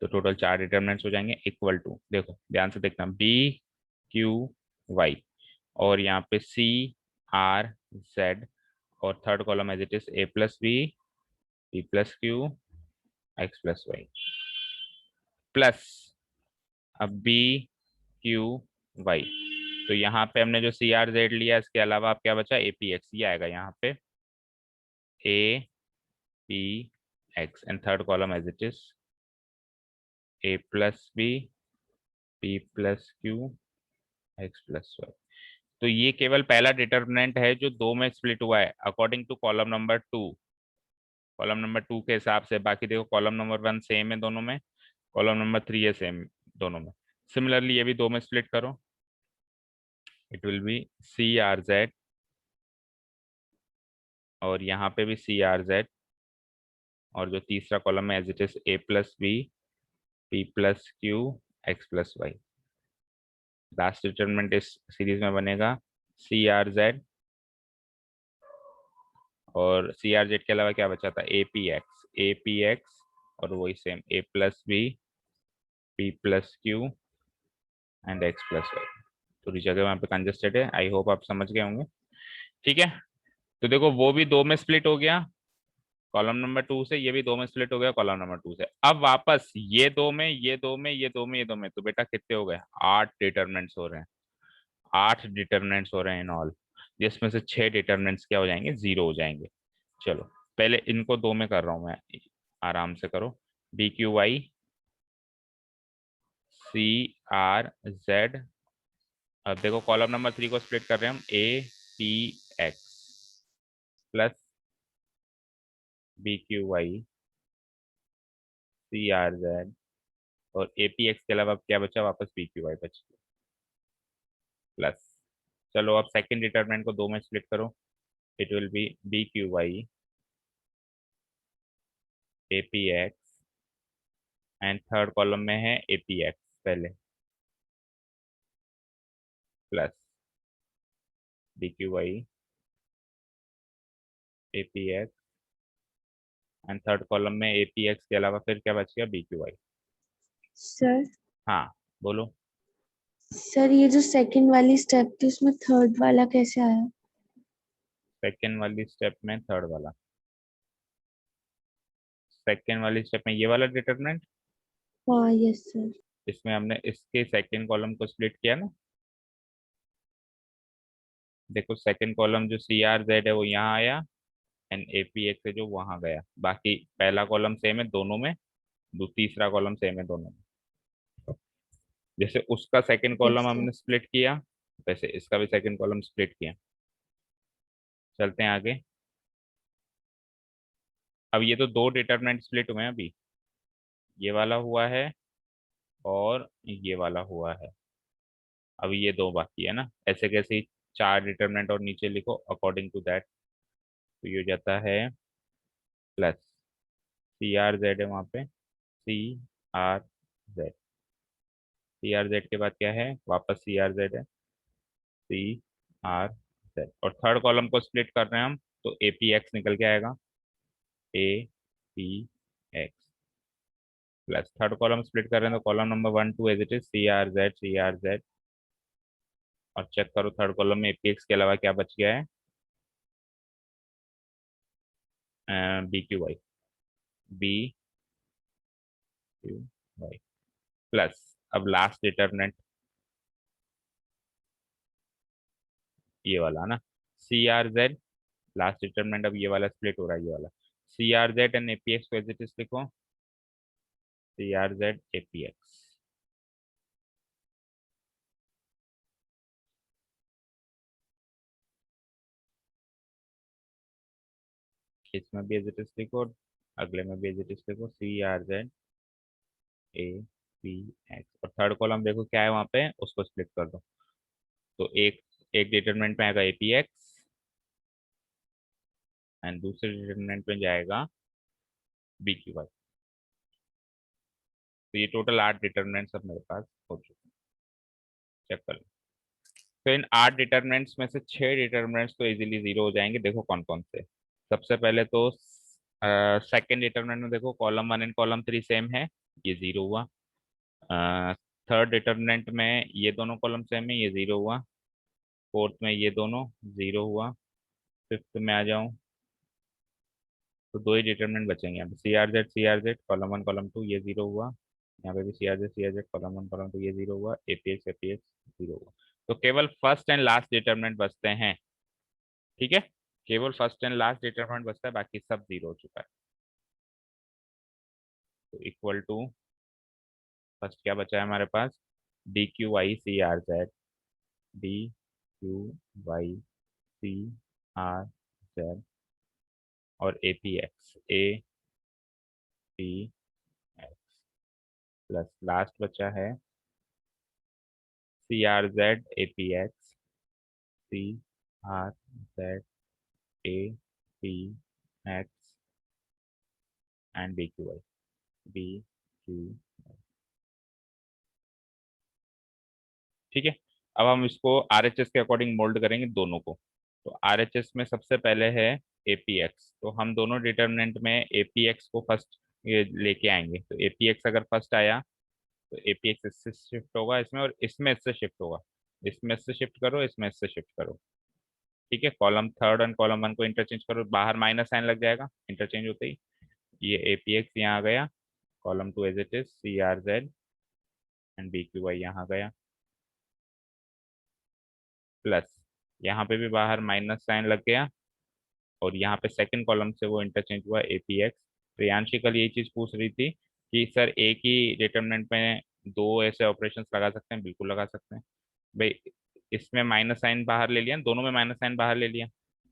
तो टोटल 4 डिटरमिनेंट्स हो जाएंगे इक्वल टू, देखो ध्यान से देखना, बी क्यू वाई, और यहाँ पे सी आर जेड, और third column as it is A plus B P plus Q x plus Y, plus अब बी क्यू वाई। तो यहाँ पे हमने जो सी आर जेड लिया, इसके अलावा अब क्या बचा? ए पी एक्स, ये आएगा यहाँ पे, A P x, and third column as it is A plus B P plus Q x plus Y. तो ये केवल पहला डिटर्मिनेंट है जो दो में स्प्लिट हुआ है according to column number 2, column number 2 के हिसाब से। बाकी देखो कॉलम नंबर 1 सेम है दोनों में, कॉलम नंबर 3 है सेम दोनों में। सिमिलरली ये भी दो में स्प्लिट करो, it will be C are Z, और यहाँ पे भी सी आर जेड, और जो तीसरा कॉलम है as it is A plus B P plus Q x plus Y. Last determinant इस सीरीज में बनेगा सी आर जेड, और सी आर जेड के अलावा क्या बचा था? A P x, A P X, और वही same A plus B P plus Q and X plus Y. थोड़ी जगह वहाँ पे कंजेस्टेड है, आई होप आप समझ गए होंगे। ठीक है, तो देखो वो भी दो में स्प्लिट हो गया कॉलम नंबर 2 से, ये भी दो में स्प्लिट हो गया कॉलम नंबर 2 से। अब वापस ये दो में, ये दो में, ये दो में, ये दो में, तो बेटा कितने हो गए? 8 डिटरमिनेंट्स हो रहे हैं, 8 डिटरमिनेंट्स हो रहे हैं इन ऑल, जिसमें से 6 डिटरमिनेंट्स क्या हो जाएंगे? 0 हो जाएंगे। चलो पहले इनको दो में कर रहा हूं मैं, आराम से करो, B Q Y C R Z. अब देखो कॉलम नंबर 3 को स्प्लिट कर रहे हैं हम, A P x plus B Q Y C R Z, और ए पी एक्स के अलावा अब क्या बचा? वापस बी क्यू वाई बच गया, प्लस। चलो अब सेकंड डिटरमिनेंट को दो में स्प्लिट करो, it will be B Q Y A P x, and third column में है ए पी एक्स पहले, plus B Q Y A P x, and third column में ए पी एक्स के अलावा फिर क्या बच गया, बी क्यू वाई। सर हाँ बोलो। सर ये जो सेकंड वाली स्टेप थी उसमें थर्ड वाला कैसे आया? सेकेंड वाली स्टेप में थर्ड वाला, सेकेंड वाली स्टेप में ये वाला डिटरमिनेंट, हाँ यस सर। इसमें हमने इसके सेकेंड कॉलम को स्प्लिट किया ना। देखो सेकेंड कॉलम जो सी आर जेड है वो यहाँ आया, एंड ए पी एक्स है जो वहां गया। बाकी पहला कॉलम सेम है दोनों में, तीसरा कॉलम सेम है दोनों में। जैसे उसका सेकंड यस कॉलम सर। हमने स्प्लिट किया, वैसे इसका भी सेकंड कॉलम स्प्लिट किया। चलते हैं आगे। अब ये तो दो डिटरमिनेंट स्प्लिट हुए हैं अभी, ये वाला हुआ है और ये वाला हुआ है। अब ये दो बाकी है ना, ऐसे कैसे ही चार डिटरमिनेंट और नीचे लिखो अकॉर्डिंग टू दैट। तो ये हो जाता है प्लस सी आर जेड है वहाँ पे, C are Z, C are Z के बाद क्या है, वापस सी आर जेड है, सी आर जेड। और थर्ड कॉलम को स्प्लिट कर रहे हैं हम, तो ए पी एक्स निकल के आएगा, A P x. Plus third column split कर रहे हैं तो column number 1 2 as it is, C are Z C are Z. और चेक करो थर्ड कॉलम में ए पी एक्स के अलावा क्या बच गया है, B Q Y, B Q Y. Plus अब लास्ट डिटरमिनेंट ये वाला ना, C are Z, last determinant अब ये वाला स्प्लिट हो रहा है, ये वाला C are Z and A P X को एज इट इज लिखो, C are Z A P X. इसमें भी एज इट इज लिखो, अगले में भी एज इट इज लिखो, C are Z A P X. और थर्ड कॉलम देखो क्या है वहाँ पे, उसको स्प्लिट कर दो। तो एक एक डिटरमिनेंट में आएगा ए पी एक्स, एंड दूसरे डिटरमिनेंट में जाएगा बी क्यू वाई। तो ये टोटल 8 डिटरमिनेंट्स अब मेरे पास हो चुके हैं। चेक कर लो। तो इन 8 डिटरमिनेंट्स में से 6 डिटरमिनेंट्स तो इजीली जीरो हो जाएंगे। देखो कौन कौन से। सबसे पहले तो सेकेंड डिटरमिनेंट में देखो कॉलम 1 एंड कॉलम 3 सेम है, ये जीरो हुआ। थर्ड डिटरमिनेंट में ये दोनों कॉलम सेम है, ये जीरो हुआ। फोर्थ में ये दोनों जीरो हुआ। फिफ्थ में आ जाऊं तो दो ही डिटरमिनेंट बचेंगे, यहाँ पे C are Z column 1 column 2 ये जीरो हुआ। यहाँ पे भी C are Z column 1 column 2 ये जीरो हुआ। ए पी एक्स जीरो हुआ। तो केवल फर्स्ट एंड लास्ट डिटरमिनेंट बचते हैं। ठीक है, केवल फर्स्ट एंड लास्ट डिटरमिनेंट बचता है, बाकी सब जीरो हो चुका है। तो इक्वल टू फर्स्ट क्या बचा है हमारे पास, d q Y C R z, d q Y C R Z, और A P x A P x. Plus last बचा है C R Z A P x, c are Z A P x, and B Q Y, B q. ठीक है, अब हम इसको R H S के according mould करेंगे दोनों को। तो आर एच एस में सबसे पहले है ए पी एक्स, तो हम दोनों डिटर्मिनेंट में ए पी एक्स को फर्स्ट लेके आएंगे। तो ए पी एक्स अगर फर्स्ट आया तो ए पी एक्स इससे शिफ्ट होगा इसमें, और इसमें इससे शिफ्ट होगा। इसमें इससे शिफ्ट करो, इसमें इससे शिफ्ट करो। ठीक है, कॉलम थर्ड एंड कॉलम 1 को इंटरचेंज करो, बाहर माइनस साइन लग जाएगा इंटरचेंज होते ही। ये ए पी एक्स यहाँ आ गया, column 2 as it is C are Z, and B Q Y यहाँ गया। प्लस यहाँ पे भी बाहर माइनस साइन लग गया, और यहाँ पे सेकंड कॉलम से वो इंटरचेंज हुआ ए पी एक्स। प्रियांशी कल यही चीज पूछ रही थी कि सर एक ही डिटरमिनेंट में दो ऐसे ऑपरेशंस लगा सकते हैं, बिल्कुल लगा सकते हैं भाई। इसमें माइनस साइन बाहर ले लिया, दोनों में माइनस साइन बाहर ले लिया,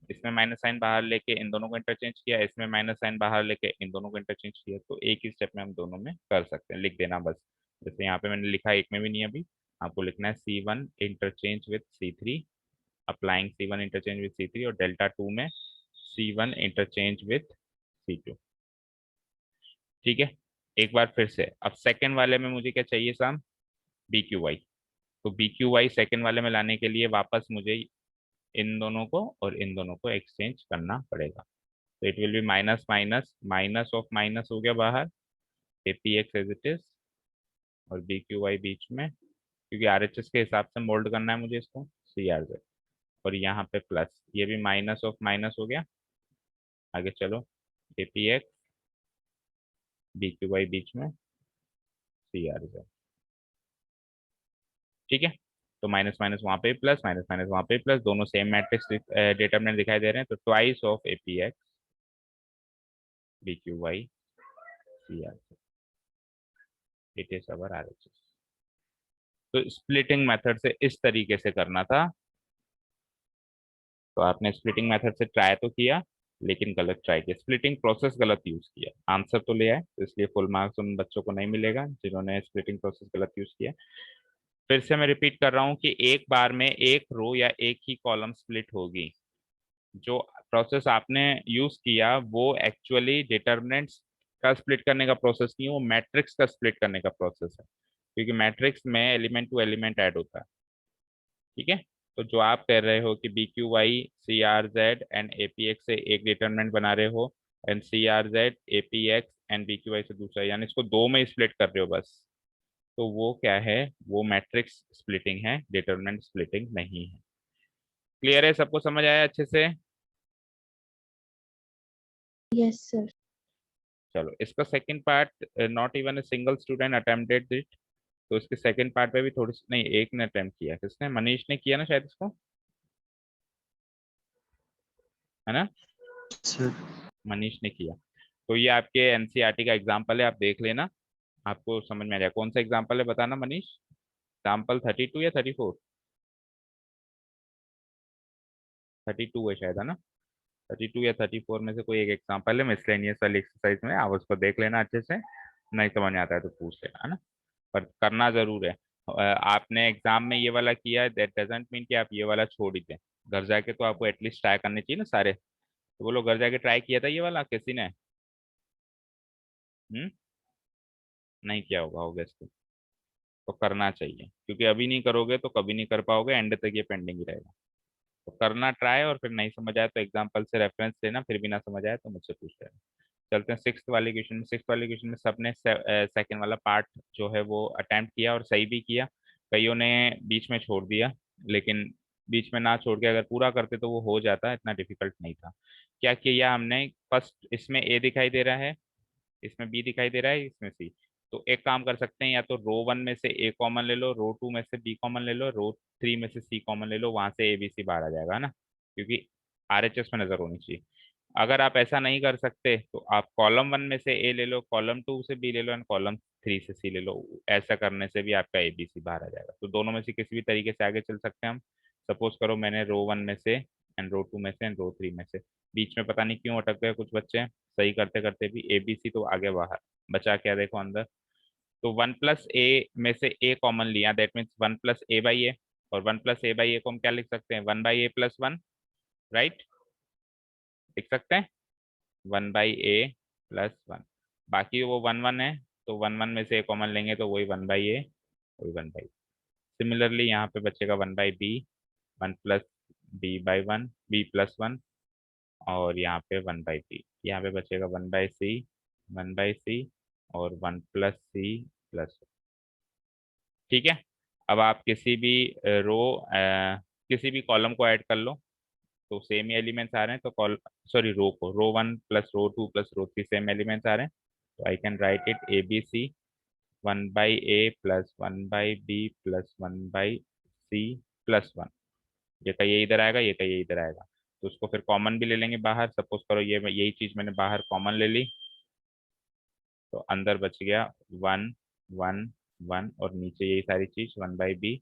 इसमें माइनस साइन बाहर लेके इन दोनों को इंटरचेंज किया, इसमें माइनस साइन बाहर लेके इन दोनों को इंटरचेंज किया। तो एक ही स्टेप में हम दोनों में कर सकते हैं, लिख देना बस। जैसे यहाँ पे मैंने लिखा, एक में भी नहीं अभी, आपको लिखना है C1 interchange with C3, applying C1 interchange with C3, और डेल्टा 2 में C1 इंटरचेंज विथ C2। ठीक है, एक बार फिर से, अब सेकंड वाले में मुझे क्या चाहिए साम, बी क्यू वाई। तो बी क्यू वाई सेकेंड वाले में लाने के लिए वापस मुझे इन दोनों को और इन दोनों को एक्सचेंज करना पड़ेगा। तो it will be minus minus minus of minus हो गया बाहर, APX एज इट इज, और BQY बीच में, क्योंकि RHS के हिसाब से मोल्ड करना है मुझे इसको, CRZ, और यहाँ पे प्लस, ये भी माइनस ऑफ माइनस हो गया। आगे चलो, APX BQY बीच में, CRZ, ठीक है। तो माइनस माइनस वहाँ पे प्लस, माइनस माइनस वहाँ पे प्लस, दोनों सेम मैट्रिक्स डिटरमिनेंट दिखाई दे रहे हैं, तो twice of APX BQY CRZ, it is our RHS। तो स्प्लिटिंग मेथड से इस तरीके से करना था। तो आपने स्प्लिटिंग मेथड से ट्राई तो किया, लेकिन गलत ट्राई किया, स्प्लिटिंग प्रोसेस गलत यूज किया, आंसर तो ले आए, तो इसलिए फुल मार्क्स उन बच्चों को नहीं मिलेगा जिन्होंने स्प्लिटिंग प्रोसेस गलत यूज किया। फिर से मैं रिपीट कर रहा हूँ कि एक बार में एक रो या एक ही कॉलम स्प्लिट होगी। जो प्रोसेस आपने यूज किया वो एक्चुअली डिटर्मिनेंट्स का स्प्लिट करने का प्रोसेस नहीं है, वो मैट्रिक्स का स्प्लिट करने का प्रोसेस है, क्योंकि मैट्रिक्स में एलिमेंट टू एलिमेंट ऐड होता है, ठीक है। तो जो आप कह रहे हो कि BQY CRZ एंड APX से एक डिटरमिनेंट बना रहे हो, and CRZ APX and BQY से दूसरा, यानी इसको दो में स्प्लिट कर रहे हो बस, तो वो क्या है, वो मैट्रिक्स स्प्लिटिंग है, डिटरमिनेंट स्प्लिटिंग नहीं है। क्लियर है, सबको समझ आया अच्छे से? Yes sir. चलो, इसका second part, not even a single student attempted it, तो इसके सेकंड पार्ट पे भी थोड़ी सी, नहीं एक ने अटेम्प्ट किया, किसने, मनीष ने किया ना शायद इसको, है ना, सर मनीष ने किया। तो ये आपके NCERT का एग्जाम्पल है, आप देख लेना, आपको समझ में आ जाएगा। कौन सा एग्जाम्पल है बताना मनीष, एग्जाम्पल 32 या 34? 32 है शायद, है ना, 32 या 34 में से कोई एक एग्जाम्पल है मिसलेनियस वाली एक्सरसाइज में, आप उसको देख लेना अच्छे से, नहीं समझ में आता है तो पूछ लेना, है ना, पर करना जरूर है। आपने एग्जाम में ये वाला किया, दैट डजंट मीन कि आप ये वाला छोड़ ही दें, घर जाके तो आपको एटलीस्ट ट्राई करने चाहिए ना सारे। तो बोलो, घर जाके ट्राई किया था ये वाला किसी ने? हम्म, नहीं किया होगा ऑब्वियसली, तो करना चाहिए, क्योंकि अभी नहीं करोगे तो कभी नहीं कर पाओगे, एंड तक ये पेंडिंग ही रहेगा। तो करना ट्राई, और फिर नहीं समझ आया तो एग्जाम्पल से रेफरेंस लेना, फिर भी ना समझ आया तो मुझसे पूछ लेना। चलते हैं सिक्स वाले क्वेश्चन में। सिक्स वाले क्वेश्चन में सबने सेकंड वाला पार्ट जो है वो अटेम्प्ट किया और सही भी किया, कईयों ने बीच में छोड़ दिया, लेकिन बीच में ना छोड़ के अगर पूरा करते तो वो हो जाता, इतना डिफिकल्ट नहीं था। क्या किया हमने, फर्स्ट इसमें A दिखाई दे रहा है, इसमें B दिखाई दे रहा है, इसमें C। तो एक काम कर सकते हैं, या तो रो 1 में से A कॉमन ले लो, रो 2 में से B कॉमन ले लो, रो 3 में से C कॉमन ले लो, वहां से ABC बाहर आ जाएगा ना, क्योंकि RHS में नजर होनी चाहिए। अगर आप ऐसा नहीं कर सकते तो आप कॉलम 1 में से A ले लो, कॉलम 2 से B ले लो, एंड कॉलम 3 से C ले लो, ऐसा करने से भी आपका ABC बाहर आ जाएगा। तो दोनों में से किसी भी तरीके से आगे चल सकते हैं हम। सपोज करो मैंने रो 1 में से एंड रो 2 में से एंड रो 3 में से, बीच में पता नहीं क्यों अटक गए कुछ बच्चे, सही करते करते भी ABC तो आगे बाहर, बचा क्या देखो अंदर। तो 1 + A में से A कॉमन लिया, दैट मीन्स 1 + A/A, और 1 + A/A को हम क्या लिख सकते हैं, 1/A+1, राइट, लिख सकते हैं 1/A+1। बाकी वो 1 1 है, तो 1 1 में से A कॉमन लेंगे तो वही 1/A, वही 1/B। सिमिलरली यहाँ पे बचेगा 1/B, 1 + B/1, B+1, और यहाँ पे 1/B, यहाँ पे बचेगा 1/C, 1/C, और 1 + C+, ठीक है। अब आप किसी भी रो किसी भी कॉलम को ऐड कर लो, तो सेम ही एलिमेंट्स आ रहे हैं, तो कॉल, सॉरी, रो को, रो 1 + रो 2 + रो 3 सेम एलिमेंट्स आ रहे हैं, तो I can write it ABC 1/A + 1/B + 1/C+1। ये का ये इधर आएगा, ये का ये इधर आएगा, तो उसको फिर कॉमन भी ले लेंगे बाहर। सपोज करो ये यही चीज मैंने बाहर कॉमन ले ली, तो अंदर बच गया 1 1 1, और नीचे यही सारी चीज 1/B,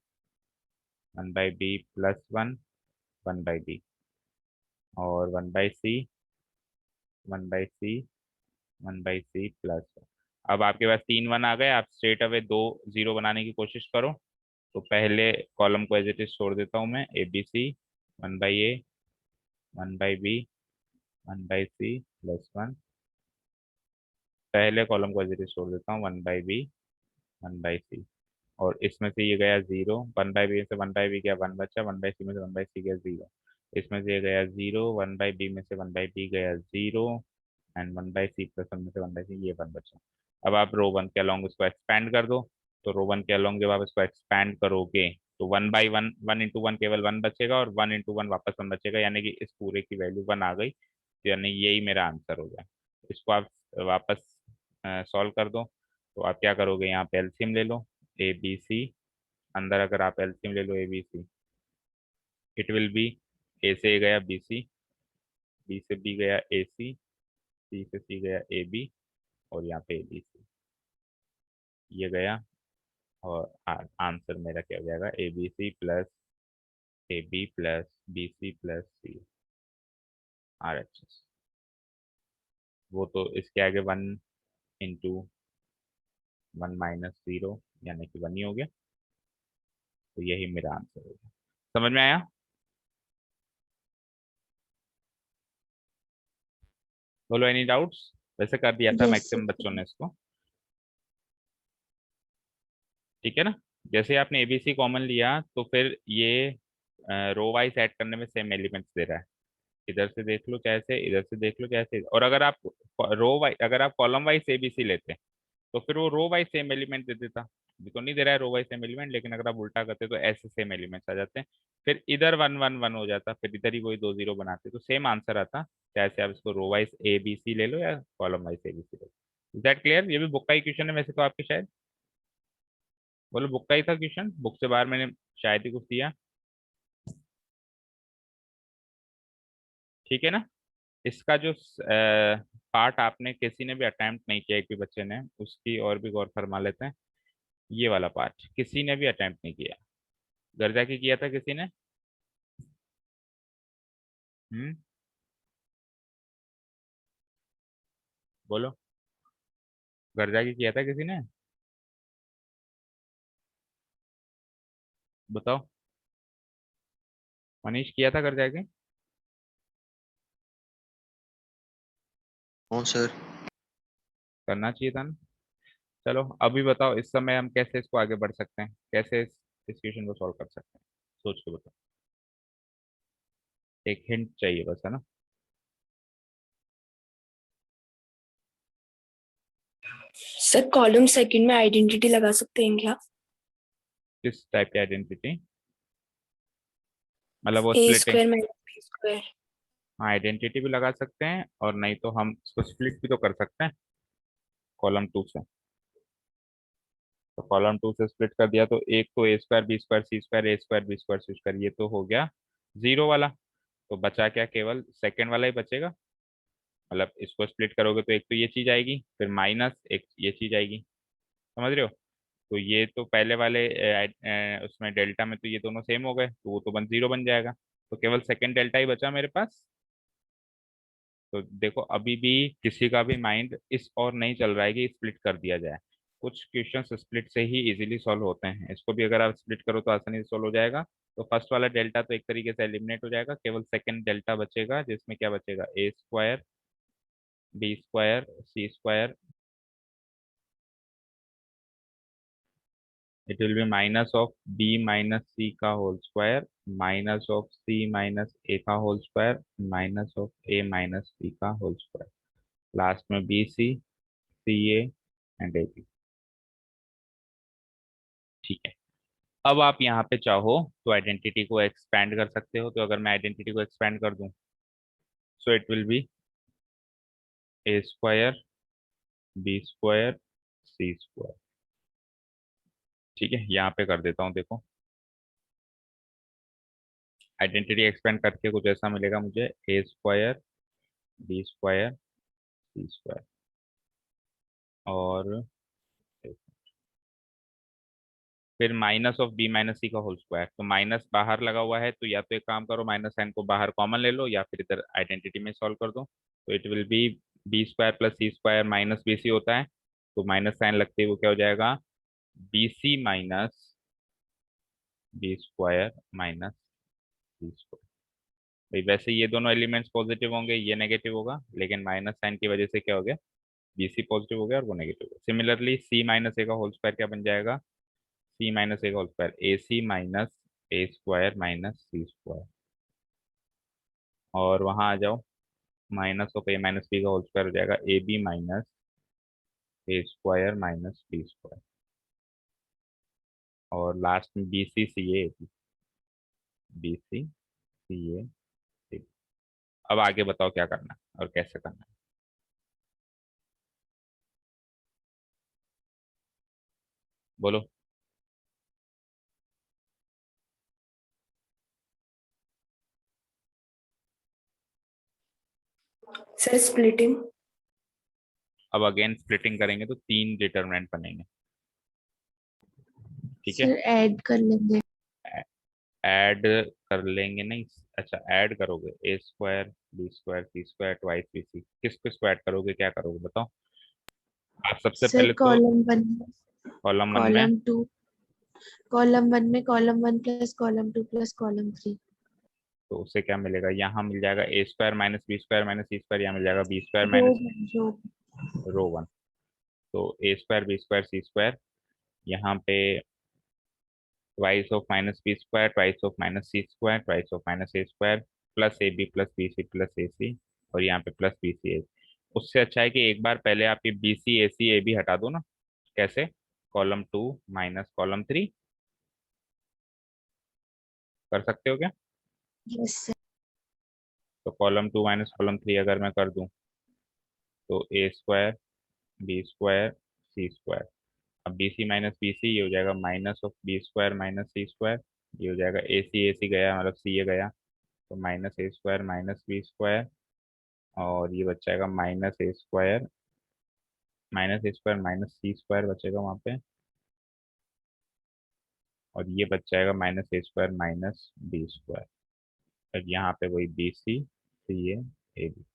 1/B+1, 1/B, और 1/C, 1/C, 1/C+। अब आपके पास 3 1 आ गए, आप स्ट्रेट अवे 2 0 बनाने की कोशिश करो। तो पहले कॉलम को एज इट इज छोड़ देता हूँ मैं, ABC 1/A, 1/B, 1/C+1, पहले कॉलम को एज इट इज छोड़ देता हूँ, 1/B, 1/C, और इसमें से ये गया 0, 1/B से 1/B गया 1 बचा, 1/C में से 1/C गया 0। इसमें से ये गया 0, 1/b में से 1/b गया 0 एंड 1/c प्लस 1 में से 1/c, ये 1 बचा। अब आप रो 1 के अलोंग उसको एक्सपैंड कर दो। तो रो 1 के अलोंग जब आप इसको एक्सपैंड करोगे तो 1/1, 1 × 1 केवल 1 बचेगा और 1 × 1 वापस 1 बचेगा, यानी कि इस पूरे की वैल्यू 1 आ गई, यानी यही मेरा आंसर हो गया। इसको आप वापस सॉल्व कर दो। तो आप क्या करोगे, यहाँ पे एलसीएम ले लो, ए बी सी। अंदर अगर आप एलसीएम ले लो a B c, it will be a से ए गया बी सी, बी से बी गया ए सी, सी से सी गया ए बी, और यहाँ पे ए बी सी ये गया। और आंसर मेरा क्या हो जाएगा, A B C plus A B plus B C plus C R H S. वो तो इसके आगे 1 × 1 - 0 यानी कि 1 ही हो गया। तो यही मेरा आंसर हो गया। समझ में आया? बोलो, एनी डाउट्स? वैसे कर दिया था यस मैक्सिमम बच्चों ने इसको, ठीक है ना। जैसे आपने एबीसी कॉमन लिया तो फिर ये रो वाइज ऐड करने में सेम एलिमेंट्स दे रहा है। इधर से देख लो कैसे, इधर से देख लो कैसे, और अगर आप रो वाइज, अगर आप कॉलम वाइज एबीसी लेते तो फिर वो रो वाइज सेम एलिमेंट दे देता। अभी तो नहीं दे रहा है रो वाइज सेम एलिमेंट, लेकिन अगर आप उल्टा करते तो ऐसे सेम एलिमेंट्स आ जाते हैं। फिर इधर 1 1 1 हो जाता, फिर इधर ही वही 2 0 बनाते, तो सेम आंसर आता। चाहे आप इसको row wise A B C ले लो या column wise A B C ले लो। Is that clear? ये भी बुक का ही क्वेश्चन है वैसे तो आपके शायद। बोलो, बुक का ही था क्वेश्चन, बुक से बाहर मैंने शायद ही कुछ दिया। ठीक है ना। इसका जो पार्ट आपने किसी ने भी अटेम्प्ट नहीं किया, एक भी बच्चे ने, उसकी और भी गौर फरमा लेते हैं। ये वाला पार्ट किसी ने भी अटेम्प्ट नहीं किया। घर जाके किया था किसी ने? हम्म, बोलो, घर जाके किया था किसी ने? बताओ। मनीष किया था घर जाके? No sir. करना चाहिए था ना। चलो अभी बताओ, इस समय हम कैसे इसको आगे बढ़ सकते हैं, कैसे इस क्वेश्चन को सॉल्व कर सकते हैं, सोच के बताओ। एक हिंट चाहिए बस, है ना। सर कॉलम सेकंड में आइडेंटिटी लगा सकते हैं क्या? किस टाइप की आइडेंटिटी? मतलब वो a splitting. Square minus b square. हाँ, आइडेंटिटी भी लगा सकते हैं, और नहीं तो हम इसको स्प्लिट भी तो कर सकते हैं कॉलम 2 से। तो कॉलम 2 से स्प्लिट कर दिया तो एक तो a square B square C square, a square B square C square, ये तो हो गया 0 वाला। तो बचा क्या, केवल सेकंड वाला ही बचेगा। मतलब इसको स्प्लिट करोगे तो एक तो ये चीज आएगी, फिर माइनस एक ये चीज आएगी, समझ रहे हो। तो ये तो पहले वाले उसमें डेल्टा में तो ये दोनों सेम हो गए, तो वो तो 0 बन जाएगा। तो केवल सेकंड डेल्टा ही बचा मेरे पास। तो देखो, अभी भी किसी का भी माइंड इस और नहीं चल रहा है कि स्प्लिट कर दिया जाए। कुछ क्वेश्चंस स्प्लिट से ही इजीली सॉल्व होते हैं, इसको भी अगर आप स्प्लिट करो तो आसानी से सॉल्व हो जाएगा। तो फर्स्ट वाला डेल्टा तो एक तरीके से एलिमिनेट हो जाएगा, केवल सेकंड डेल्टा बचेगा, जिसमें क्या बचेगा, a square B square C square. It will be minus of b minus c का whole square, minus of c minus a का whole square, minus of a minus b का होल स्क्वायर, लास्ट में b c c a and a b. ठीक है। अब आप यहाँ पे चाहो तो आइडेंटिटी को एक्सपैंड कर सकते हो। तो अगर मैं आइडेंटिटी को एक्सपैंड कर दूं, so it will be A square B square C square. ठीक है, यहाँ पे कर देता हूँ, देखो आइडेंटिटी एक्सपेंड करके कुछ ऐसा मिलेगा मुझे, ए स्क्वायर बी स्क्वायर सी स्क्वायर, और फिर minus of b minus c का होल स्क्वायर। तो माइनस बाहर लगा हुआ है, तो या तो एक काम करो, माइनस साइन को बाहर कॉमन ले लो, या फिर इधर आइडेंटिटी में सॉल्व कर दो। तो it will be B square plus C square minus B C होता है। तो माइनस साइन लगते ही वो क्या हो जाएगा, b c minus b square minus c square. भाई वैसे ये दोनों एलिमेंट्स पॉजिटिव होंगे, ये नेगेटिव होगा, लेकिन माइनस साइन की वजह से क्या हो गया, बी सी पॉजिटिव हो गया और वो नेगेटिव हो गया। सिमिलरली सी माइनस ए का होल स्क्वायर क्या बन जाएगा, सी माइनस ए का whole square, a c minus a square minus c square. और वहां आ जाओ, minus of a minus b का होल स्क्वायर हो जाएगा ए b minus a square minus b square, और लास्ट में b c c a, B c c a. ठीक। अब आगे बताओ क्या करना है और कैसे करना है। बोलो। Sir splitting. अब अगेन स्प्लिटिंग करेंगे तो 3 डिटरमिनेंट बनेंगे। ठीक है, सर ऐड कर लेंगे। ऐड कर लेंगे नहीं, अच्छा ऐड करोगे ए स्क्वायर बी स्क्वायर सी स्क्वायर ट्वाइस बी सी, किस किस को ऐड करोगे, क्या करोगे बताओ। आप सबसे सर पहले तो कॉलम वन कॉलम वन में, कॉलम टू, कॉलम वन में column one plus column two plus column three. तो उससे क्या मिलेगा, यहाँ मिल जाएगा a square minus b square minus c square, यहाँ मिल जाएगा b square row minus one row. Row one. तो a square B square C square, यहाँ पे twice of minus b square twice of minus c square twice of minus a square plus A B plus B C plus a c, और यहाँ पे plus B C ए। उससे अच्छा है कि एक बार पहले आप ये B C A C a B हटा दो ना। कैसे, column two minus column three, कर सकते हो क्या। Yes sir. तो column two minus column three अगर मैं कर दूं, तो a square B square C square, अब b c minus B c, ये हो जाएगा minus of b square minus c square, ये हो जाएगा ए सी गया मतलब सी ए गया, तो minus a square minus b square, और ये बच जाएगा minus a square minus c square बचेगा वहाँ पे, और ये बच जाएगा minus a square minus b square, और यहाँ पे वही B c c a b.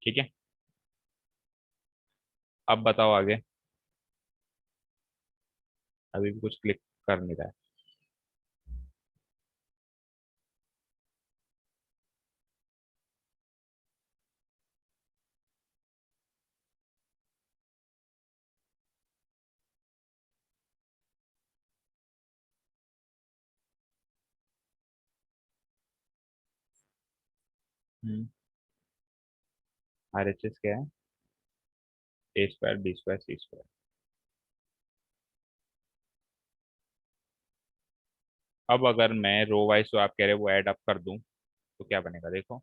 ठीक है, अब बताओ आगे, अभी भी कुछ क्लिक कर नहीं रहा है। आर एच एस क्या है, a square B square C square. अब अगर मैं रो वाइज जो आप कह रहे हो वो ऐड अप कर दूं तो क्या बनेगा देखो,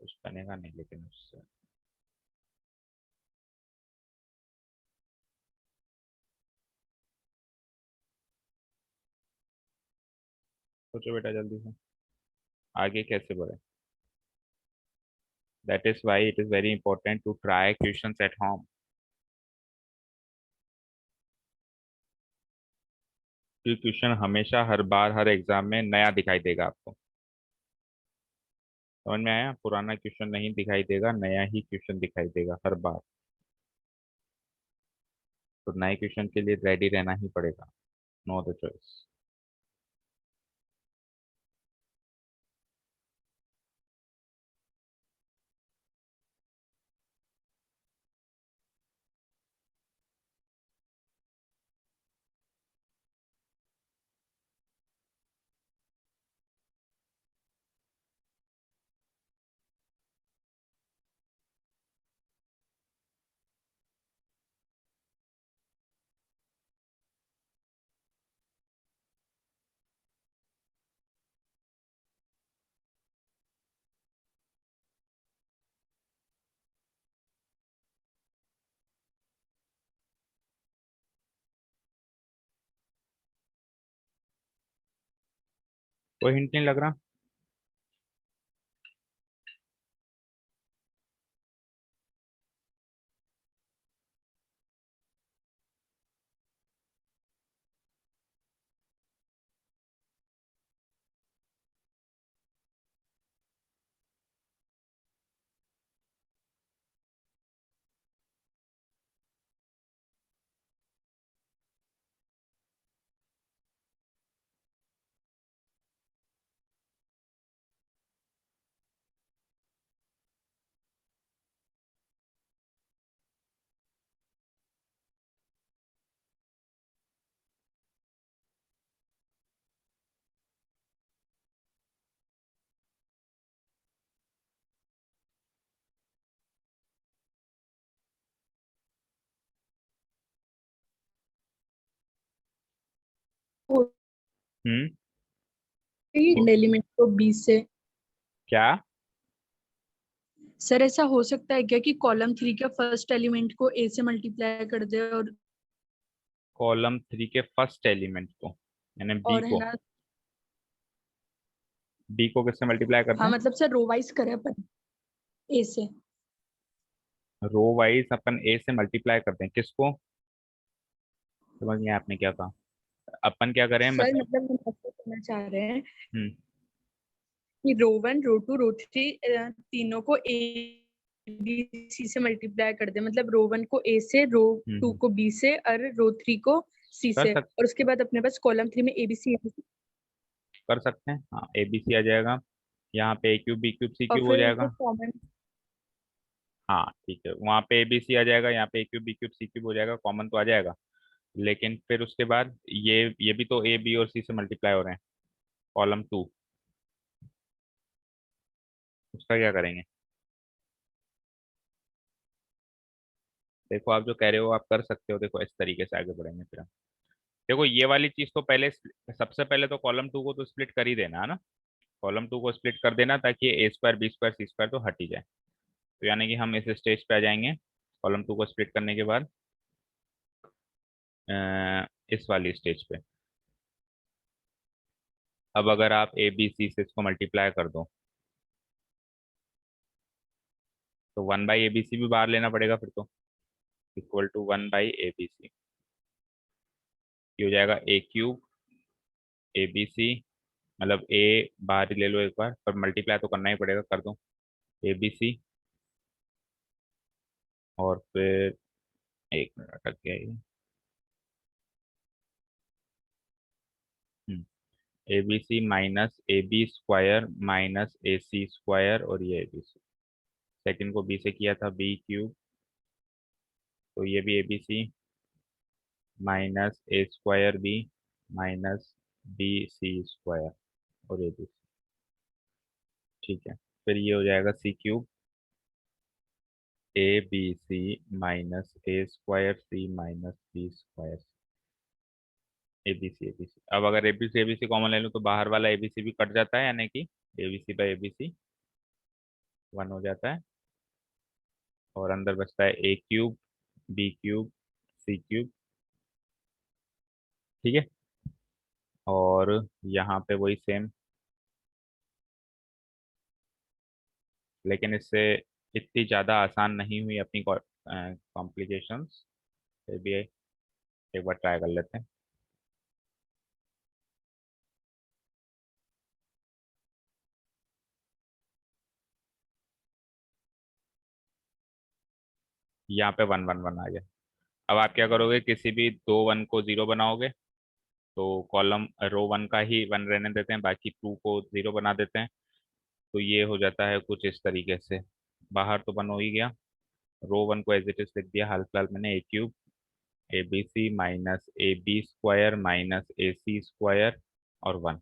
कुछ बनेगा नहीं लेकिन उससे। सोचो बेटा जल्दी से, आगे कैसे बढ़े। That is why it is very important to try questions at home, क्योंकि क्वेश्चन हमेशा हर बार हर एग्जाम में नया दिखाई देगा आपको। समझ में आया, पुराना क्वेश्चन नहीं दिखाई देगा, नया ही क्वेश्चन दिखाई देगा हर बार। तो नए क्वेश्चन के लिए रेडी रहना ही पड़ेगा, नो अदर चॉइस। कोई हिंट नहीं लग रहा। एलिमेंट को बी से। क्या? सर ऐसा हो सकता है क्या कि कॉलम 3 के फर्स्ट एलिमेंट को ए से मल्टीप्लाई कर दे और कॉलम 3 के फर्स्ट एलिमेंट को, यानी बी है को, ना? बी को किससे मल्टीप्लाई करते हाँ हैं? मतलब सर रो वाइज करे अपन ए से। रो वाइज अपन ए से मल्टीप्लाई करते हैं, किसको? समझ गए आपने क्या कहा? अपन क्या करें, सर मतलब मतलब हम ऐसा करना चाह रहे हैं हम्म कि रो 1 रो 2 रो 3 तीनों को ए बी सी से मल्टीप्लाई कर दे, मतलब रो 1 को ए से, रो 2 हम्म, को बी से और रो 3 को सी कर से, सक और उसके बाद अपने पास कॉलम 3 में ए बी सी कर सकते हैं, हाँ, ए बी सी आ जाएगा। यहाँ पे ए क्यूब बी क्यूब सी और क्यूब हो फिर उसको जाएगा। कॉमन। हाँ ठीक है, वहाँ पे ए बी सी आ जाएगा, यहाँ पे ए cube B cube C cube हो जाएगा, कॉमन तो आ जाएगा। लेकिन फिर उसके बाद ये भी तो ए बी और सी से मल्टीप्लाई हो रहे हैं, कॉलम 2, उसका क्या करेंगे? देखो आप जो कह रहे हो आप कर सकते हो, देखो इस तरीके से आगे बढ़ेंगे फिर हम। देखो ये वाली चीज तो पहले, सबसे पहले तो कॉलम 2 को तो स्प्लिट कर ही देना है ना, कॉलम 2 को स्प्लिट कर देना ताकि ए स्क्वायर बी स्क्वायर सी स्क्वायर तो हट ही जाए। तो यानी कि हम इस स्टेज पे आ जाएंगे कॉलम 2 को स्प्लिट करने के बाद, इस वाली स्टेज पे। अब अगर आप ए बी सी से इसको मल्टीप्लाई कर दो तो 1/ABC भी बाहर लेना पड़ेगा फिर तो, इक्वल टू 1/ABC। ये हो जाएगा ए क्यूब ए बी सी, मतलब ए बाहर ही ले लो एक बार, पर मल्टीप्लाई तो करना ही पड़ेगा, कर दो ए बी सी। और फिर एक मिनट अटक गया ये, a B c minus a b square minus a c square, और ये ए बी सी, सेकेंड को बी से किया था बी क्यूब, तो ये भी a B c minus a square b minus B c square, और ए बी सी। ठीक है, फिर ये हो जाएगा c cube a B c minus a square c minus b square, a B c. अब अगर ए बी सी कॉमन ले लूँ तो बाहर वाला ए बी सी भी कट जाता है, यानी कि ए बी सी 1 हो जाता है, और अंदर बचता है ए cube B cube C cube. ठीक है, और यहाँ पे वही सेम, लेकिन इससे इतनी ज़्यादा आसान नहीं हुई अपनी कॉम्प्लिकेशंस, फिर भी एक बार ट्राई कर लेते हैं। यहाँ पे 1 1 1 आ गया। अब आप क्या करोगे, किसी भी दो 1 को 0 बनाओगे तो कॉलम रो 1 का ही 1 रहने देते हैं, बाकी 2 को 0 बना देते हैं। तो ये हो जाता है कुछ इस तरीके से, बाहर तो 1 हो ही गया, रो 1 को एज इट इज लिख दिया हाल फिलहाल मैंने, a cube a B c minus a b square minus a c square और 1।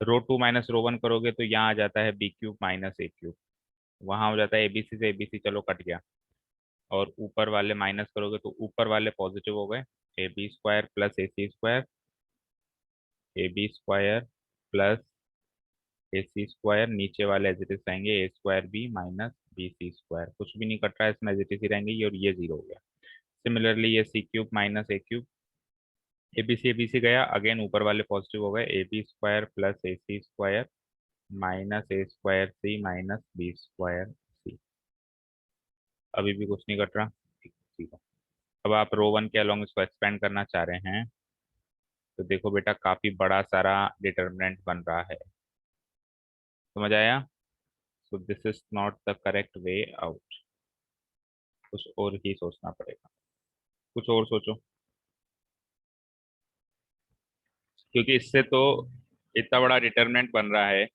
रो 2 माइनस रो 1 करोगे तो यहाँ आ जाता है B cube minus a cube, वहाँ हो जाता है ए बी सी से ए बी सी, चलो कट गया। और ऊपर वाले माइनस करोगे तो ऊपर वाले पॉजिटिव हो गए, a b square plus a c square, a b square plus a c square, नीचे वाले एज इट इज रहेंगे a square b minus B c square, कुछ भी नहीं कट रहा है इसमें, एज इट इज ही रहेंगे ये, और ये 0 हो गया। सिमिलरली ये c cube minus a cube, a B c गया, अगेन ऊपर वाले पॉजिटिव हो गए, a b square plus a c square minus a square c minus b square c. अभी भी कुछ नहीं कट रहा, ठीक है। अब आप रो 1 के अलोंग इसको एक्सपेंड करना चाह रहे हैं, तो देखो बेटा काफी बड़ा सारा डिटर्मिनेंट बन रहा है, समझ आया? So this is not the correct way out, कुछ और ही सोचना पड़ेगा, कुछ और सोचो, क्योंकि इससे तो इतना बड़ा डिटर्मिनेंट बन रहा है,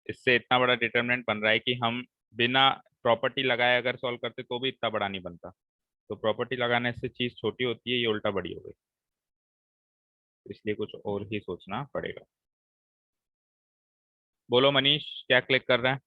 इससे इतना बड़ा डिटर्मिनेंट बन रहा है कि हम बिना प्रॉपर्टी लगाए अगर सॉल्व करते तो भी इतना बड़ा नहीं बनता। तो प्रॉपर्टी लगाने से चीज छोटी होती है, ये उल्टा बड़ी हो गई, इसलिए कुछ और ही सोचना पड़ेगा। बोलो मनीष, क्या क्लिक कर रहा है?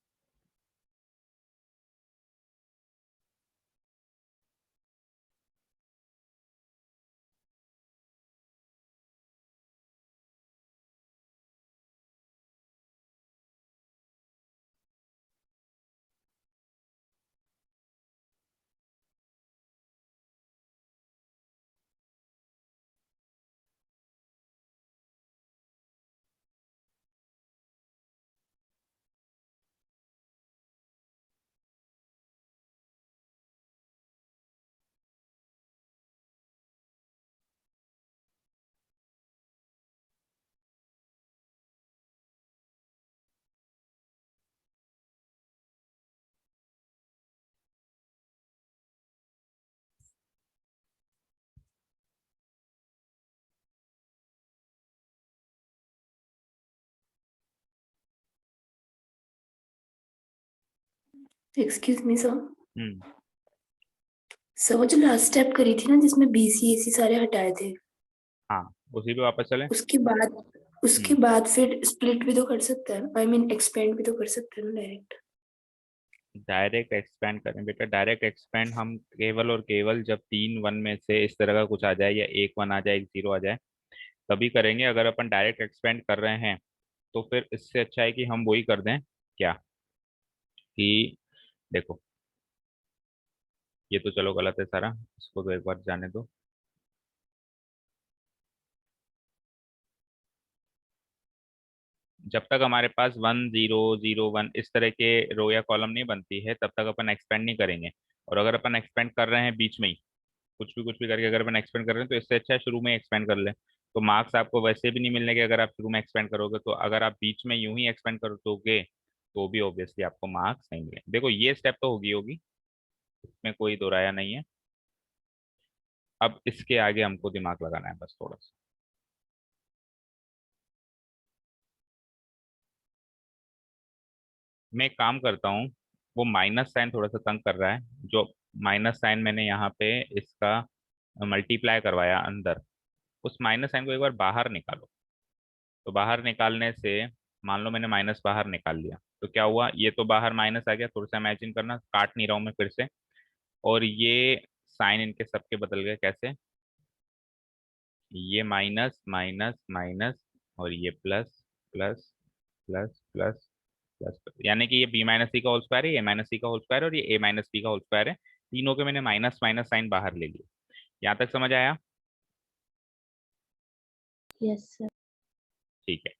Excuse me sir. Hmm, sir वो जो लास्ट स्टेप करी थी ना जिसमें BCAC सारे हटाए थे, हाँ उसी पे वापस चले। उसके बाद उसके हम्म, बाद फिर स्प्लिट भी तो कर सकते हैं, आई मीन एक्सपेंड भी तो कर सकते हैं ना डायरेक्ट। डायरेक्ट एक्सपेंड करें बेटा, डायरेक्ट एक्सपेंड हम केवल और केवल जब 3 1 में से इस तरह का कुछ आ जाए या 1 1 आ जाए 1 0 आ जाए तभी करेंगे। अगर अपन डायरेक्ट एक्सपेंड कर रहे हैं तो फिर इससे अच्छा है कि हम वही कर दें क्या, कि देखो ये तो चलो गलत है सारा, इसको तो एक बार जाने दो। जब तक हमारे पास 1 0 0 1 इस तरह के रो या कॉलम नहीं बनती है तब तक अपन एक्सपेंड नहीं करेंगे। और अगर अपन एक्सपेंड कर रहे हैं बीच में ही कुछ भी करके अगर अपन एक्सपेंड कर रहे हैं तो इससे अच्छा है शुरू में एक्सपेंड कर ले। तो मार्क्स आपको वैसे भी नहीं मिलने के अगर आप शुरू में एक्सपेंड करोगे, तो अगर आप बीच में यूं ही एक्सपेंड कर दोगे तो भी ऑब्वियसली आपको मार्क्स नहीं मिले। देखो ये स्टेप तो होगी होगी, इसमें कोई दो राया नहीं है। अब इसके आगे हमको दिमाग लगाना है बस थोड़ा सा। मैं एक काम करता हूँ, वो माइनस साइन थोड़ा सा तंग कर रहा है। जो माइनस साइन मैंने यहाँ पे इसका मल्टीप्लाई करवाया अंदर, उस माइनस साइन को एक बार बाहर निकालो। तो बाहर निकालने से मान लो मैंने माइनस बाहर निकाल लिया तो क्या हुआ, ये तो बाहर माइनस आ गया, थोड़ा सा इमेजिन करना, काट नहीं रहा हूँ मैं फिर से। और ये साइन इनके सबके बदल गए कैसे, ये माइनस माइनस माइनस और ये plus plus plus plus plus, यानी कि ये बी माइनस सी का होल स्क्वायर है, ए माइनस सी का होल स्क्वायर और ये ए माइनस बी का होल स्क्वायर है। तीनों के मैंने माइनस माइनस साइन बाहर ले लिए। यहाँ तक समझ आया? Yes sir. ठीक है।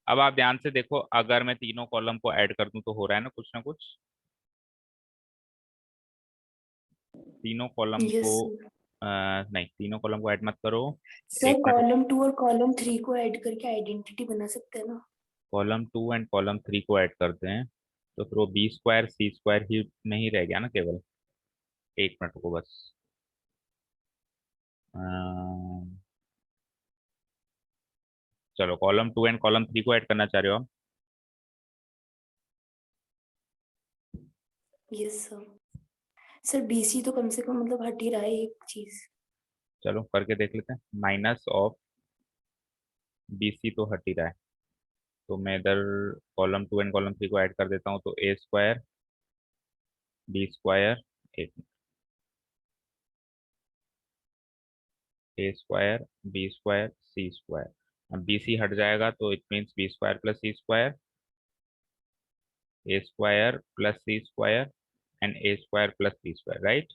अब आप ध्यान से देखो, अगर मैं तीनों कॉलम को ऐड कर दूं तो हो रहा है ना कुछ। तीनों कॉलम को यस नहीं, तीनों कॉलम को ऐड मत करो। सर, एक मिनट, कॉलम 2 और कॉलम 3 को ऐड करके आइडेंटिटी बना सकते हैं ना। कॉलम 2 एंड कॉलम 3 को ऐड करते हैं तो फिर वो बी स्क्वायर सी स्क्वायर ही नहीं रह गया ना केवल। एक मिनट को बस, अम, चलो कॉलम 2 एंड कॉलम 3 को ऐड करना चाह रहे हो आप? Yes sir. सर BC तो कम से कम मतलब हट ही रहा है एक चीज। चलो करके देख लेते हैं। माइनस ऑफ बी सी तो हट ही रहा है, तो मैं इधर कॉलम 2 एंड कॉलम 3 को ऐड कर देता हूँ तो ए स्क्वायर बी स्क्वायर, एक a square B square C square. अब बी सी हट जाएगा तो it means b square plus C square, a square plus C square and a square plus b square, right.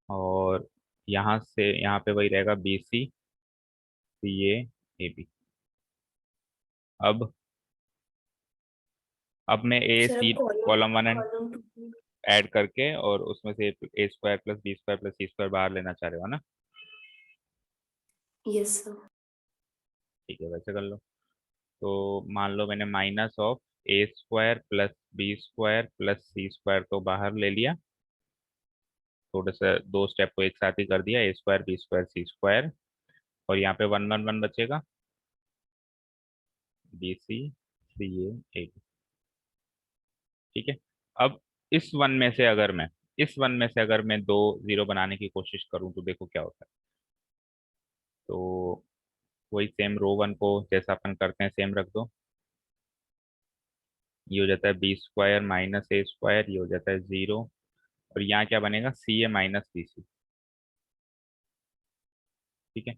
और यहाँ से यहाँ पे वही रहेगा B c c a B. अब मैं ए सर सी अब column column 1 and column 2। Add करके और उसमें से a square plus b square plus C square बाहर लेना चाह रहे हो ना? Yes sir. ठीक है वैसे कर लो। तो मान लो मैंने minus of a square plus b square plus C square तो बाहर ले लिया, थोड़ा सा दो स्टेप को एक साथ ही कर दिया, ए स्क्वायर बी स्क्वायर सी स्क्वायर। और यहाँ पे 1 1 1 बचेगा, B c c a b. ठीक है। अब इस वन में से अगर मैं दो जीरो बनाने की कोशिश करूं तो देखो क्या होता है। तो वही सेम रो वन को जैसा अपन करते हैं सेम रख दो। ये हो जाता है B square minus a square, ये हो जाता है 0। और यहाँ क्या बनेगा, सी ए माइनस बी सी। ठीक है।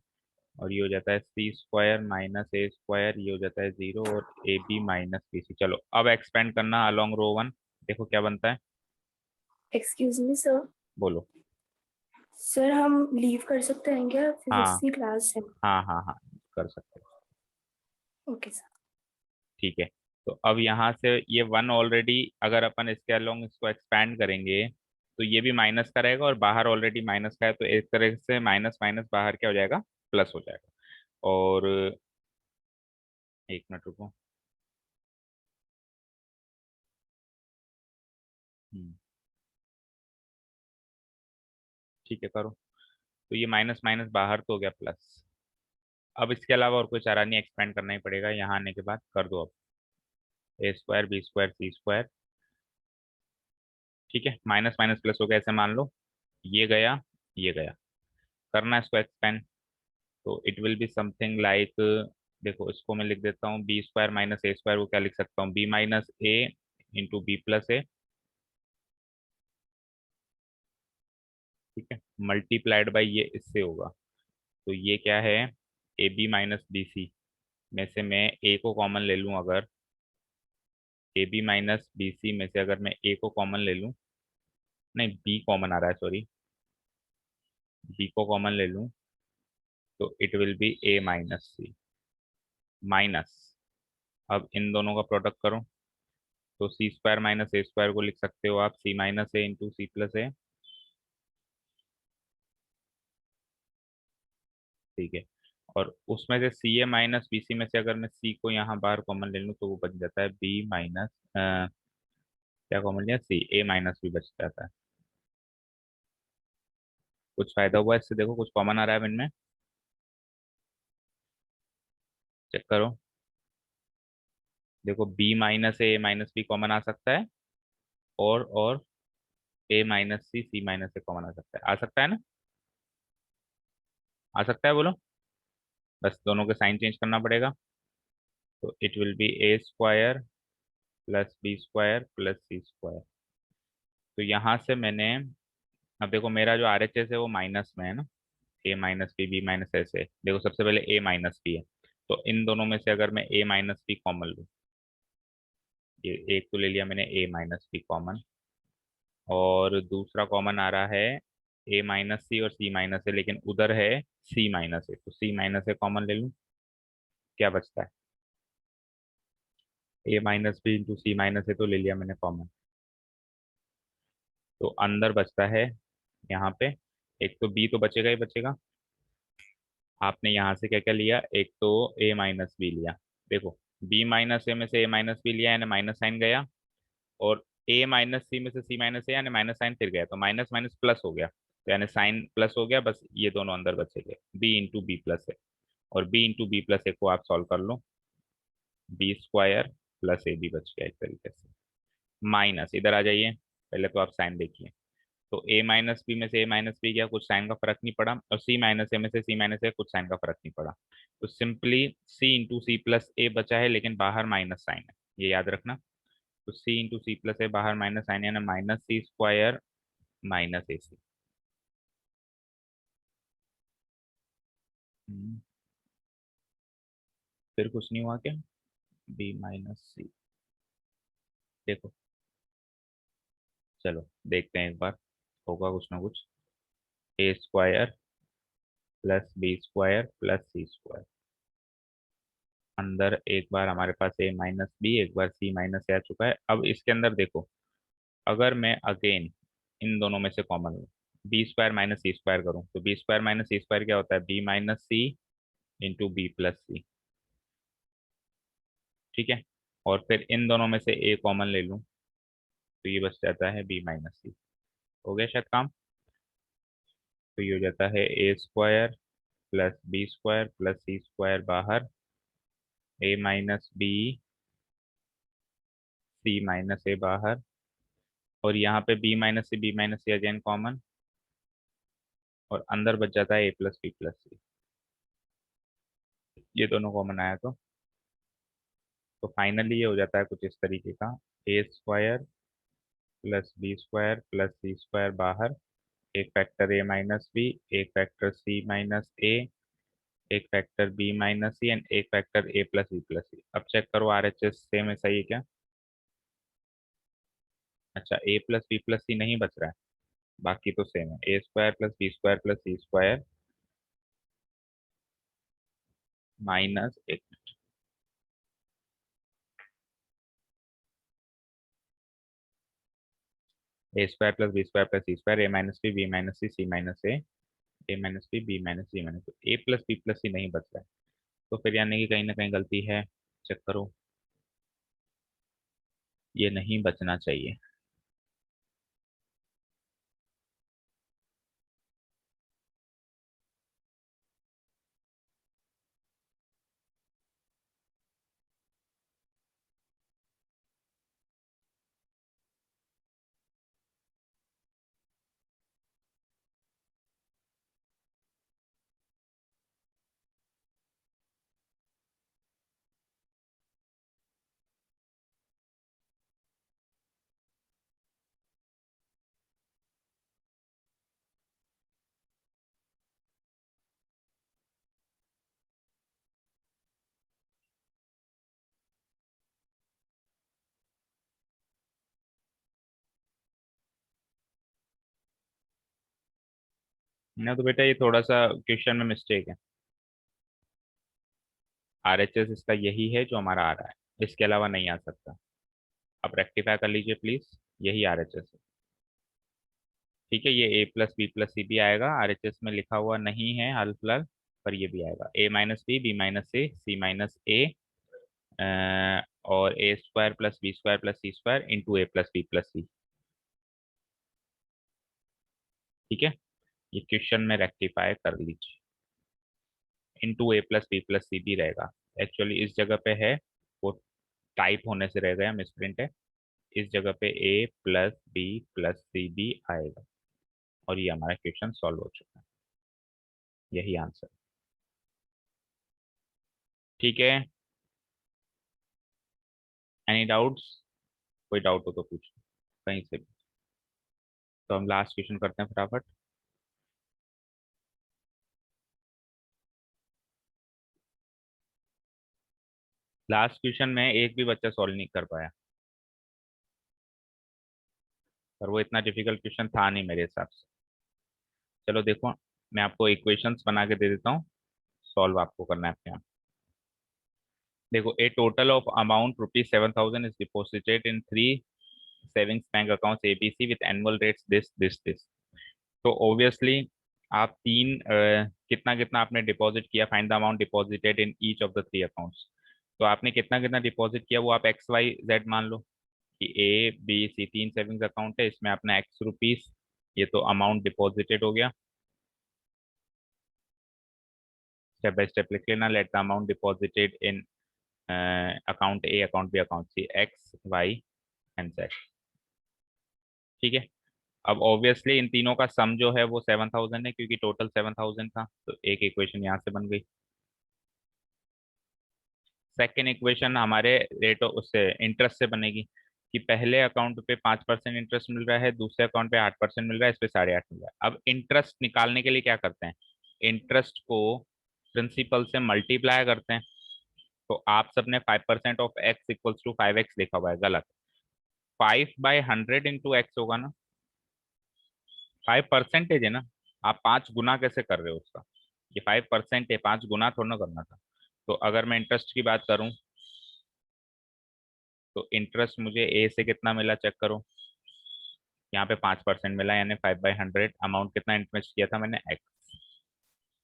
और ये हो जाता है c square minus a square, ये हो जाता है 0 और a b minus B c. चलो अब एक्सपेंड करना अलोंग रो वन, देखो क्या बनता है। Excuse me sir. बोलो। सर हम लीव कर सकते हैं क्या, फिजिक्स हाँ की क्लास है। हाँ हाँ हाँ, कर सकते हो। Okay sir. ठीक है। तो अब यहाँ से ये वन ऑलरेडी, अगर अपन इसके अलोंग इसको एक्सपैंड करेंगे तो ये भी माइनस का रहेगा और बाहर ऑलरेडी माइनस का है, तो एक तरह से माइनस माइनस बाहर क्या हो जाएगा, प्लस हो जाएगा। और एक मिनट रुको। हम्म, ठीक है करो। तो ये माइनस माइनस बाहर तो हो गया प्लस। अब इसके अलावा और कोई चारा नहीं, एक्सपेंड करना ही पड़ेगा, यहाँ आने के बाद कर दो अब। ए स्क्वायर बी स्क्वायर सी स्क्वायर, ठीक है, माइनस माइनस प्लस हो गया, ऐसे मान लो, ये गया ये गया, करना है इसको एक्सपेंड, तो it will be something like, देखो इसको मैं लिख देता हूँ B square minus a square, वो क्या लिख सकता हूँ, B minus a into b plus a, ठीक है, मल्टीप्लाइड बाई ये इससे होगा, तो ये क्या है, a b minus B c में से मैं ए को कॉमन ले लूँ, अगर a b minus B c में से अगर मैं ए को कॉमन ले लूँ, नहीं बी कॉमन आ रहा है, सॉरी, बी को कॉमन ले लूँ, तो it will be a minus c minus, अब इन दोनों का प्रोडक्ट करो, तो c square minus a square को लिख सकते हो आप c minus a into c plus a, ठीक है, और उसमें से सी ए माइनस बी सी में से अगर मैं सी को यहाँ बाहर कॉमन ले लूँ, तो वो बच जाता है बी माइनस, क्या कॉमन लिया, सी, ए माइनस बी बच जाता है। कुछ फायदा हुआ इससे, देखो कुछ कॉमन आ रहा है इनमें, चेक करो, देखो B minus a minus B common आ सकता है, और ए माइनस सी माइनस ए कॉमन आ सकता है ना, आ सकता है बोलो, बस दोनों के साइन चेंज करना पड़ेगा, तो it will be A square plus b square plus C square, तो यहाँ से मैंने, अब देखो मेरा जो आर एच एस है वो माइनस में है ना, ए माइनस बी माइनस ऐसे, देखो सबसे पहले ए माइनस बी है, तो इन दोनों में से अगर मैं ए माइनस बी कॉमन लूँ, ये एक तो ले लिया मैंने ए माइनस बी कॉमन, और दूसरा कॉमन आ रहा है ए माइनस सी और सी माइनस है, लेकिन उधर है सी माइनस है, तो सी माइनस है कॉमन ले लूँ, क्या बचता है, ए माइनस बी इंटू सी माइनस है, तो ले लिया मैंने कॉमन, तो अंदर बचता है यहाँ पे, एक तो बी तो बचेगा ही बचेगा, आपने यहाँ से क्या क्या लिया, एक तो ए माइनस बी लिया, देखो बी माइनस ए में से ए माइनस बी लिया यानी माइनस साइन गया, और ए माइनस सी में से सी माइनस ए यानी माइनस साइन फिर गया, तो माइनस माइनस प्लस हो गया, तो यानी साइन प्लस हो गया, बस ये दोनों अंदर बचेंगे, b into b plus a, और b into b plus a को आप सॉल्व कर लो, बी स्क्वायर प्लस ए बी बच गया एक तरीके से, माइनस इधर आ जाइए, पहले तो आप साइन देखिए, तो ए माइनस बी में से ए माइनस बी गया, कुछ साइन का फर्क नहीं पड़ा, और सी माइनस ए में से सी माइनस ए कुछ साइन का फर्क नहीं पड़ा, तो सिंपली सी इंटू सी प्लस ए बचा है, लेकिन बाहर माइनस साइन है, ये याद रखना, तो सी इंटू सी प्लस ए बाहर माइनस साइन है ना, minus c square minus a सी, फिर कुछ नहीं हुआ क्या, बी माइनस सी, देखो चलो देखते हैं एक बार, होगा कुछ ना कुछ, a square plus b square plus C square, अंदर एक बार हमारे पास ए माइनस बी, एक बार सी माइनस ए आ चुका है, अब इसके अंदर देखो, अगर मैं अगेन इन दोनों में से कॉमन लूँ, B square minus c square करूँ, तो B square minus c square क्या होता है, बी माइनस सी इंटू बी प्लस सी, ठीक है, और फिर इन दोनों में से ए कॉमन ले लूँ, तो ये बच जाता है बी माइनस सी, हो गया शायद काम, तो ये हो जाता है a square plus b square plus C square बाहर, a minus B c minus a बाहर, और यहाँ पे b minus c b minus c again common, और अंदर बच जाता है a plus B plus c, ये दोनों कॉमन आया, तो फाइनली ये हो जाता है कुछ इस तरीके का, a square plus b square plus C square बाहर, एक फैक्टर ए माइनस बी, एक फैक्टर सी माइनस ए, एक factor b minus c and एक factor a plus B plus c, अब चेक करो आर एच एस सेम है, सही है क्या, अच्छा a plus B plus c नहीं बच रहा है, बाकी तो सेम है, a square plus b square plus C square minus एक, a square plus b square plus C square, a minus b minus c minus a minus b minus c minus, a plus B plus c नहीं बच रहा है, तो फिर यानी कि कहीं ना कहीं गलती है, चेक करो, ये नहीं बचना चाहिए। ना, तो बेटा ये थोड़ा सा क्वेश्चन में मिस्टेक है। RHS इसका यही है जो हमारा आ रहा है, इसके अलावा नहीं आ सकता। आप रेक्टिफाई कर लीजिए प्लीज, यही RHS है। ठीक है, ये A+B+C भी आएगा, RHS में लिखा हुआ नहीं है हाल फिलहाल, पर ये भी आएगा A-B, B-A, C-A, और A² + B² + C² into A+B+C। ठीक है, ये क्वेश्चन में रेक्टिफाई कर लीजिए, इंटू A+B+C भी रहेगा। एक्चुअली इस जगह पे है, वो टाइप होने से रह गया, मिसप्रिंट है। इस जगह पे A+B+C भी आएगा, और ये हमारा क्वेश्चन सॉल्व हो चुका है, यही आंसर। ठीक है, एनी डाउट्स? कोई डाउट हो तो पूछो कहीं से भी। तो हम लास्ट क्वेश्चन करते हैं फटाफट। लास्ट क्वेश्चन में एक भी बच्चा सॉल्व नहीं कर पाया, पर वो इतना डिफिकल्ट क्वेश्चन था नहीं मेरे हिसाब से। चलो देखो, मैं आपको इक्वेशंस बना के दे देता हूँ, सॉल्व आपको करना है अपने आप। देखो, a total of amount ₹7,000 is deposited in 3 savings bank accounts ABC with annual rates this this this. तो ऑब्वियसली आप कितना कितना आपने डिपॉजिट किया, find the amount deposited in each of the 3 accounts. तो आपने कितना कितना डिपॉजिट किया वो आप XYZ मान लो कि A B C 3 savings account है, इसमें अपना X रुपीस, ये तो अमाउंट डिपॉजिटेड हो गया। स्टेप बाय स्टेप लिख लेना, let the amount deposited in account A, account B, account C, X, Y and Z। ठीक है, अब ऑब्वियसली इन तीनों का सम जो है वो 7,000 है, क्योंकि टोटल 7,000 था, तो एक इक्वेशन यहाँ से बन गई। सेकेंड इक्वेशन हमारे रेट उससे इंटरेस्ट से बनेगी, कि पहले अकाउंट पे 5% इंटरेस्ट मिल रहा है, दूसरे अकाउंट पे 8% मिल रहा है, इस पे 8.5 मिल रहा है। अब इंटरेस्ट निकालने के लिए क्या करते हैं, इंटरेस्ट को प्रिंसिपल से मल्टीप्लाई करते हैं। तो आप सबने 5% of X equals to 5X लिखा हुआ है, गलत। 5/100 इंटू X होगा ना, 5% है ना, आप 5 गुना कैसे कर रहे हो उसका, ये 5% है, 5 गुना थोड़ा ना करना था। तो अगर मैं इंटरेस्ट की बात करूं, तो इंटरेस्ट मुझे ए से कितना मिला चेक करो, यहाँ पे 5% मिला, यानी 5/100। अमाउंट कितना इन्वेस्ट किया था मैंने, X,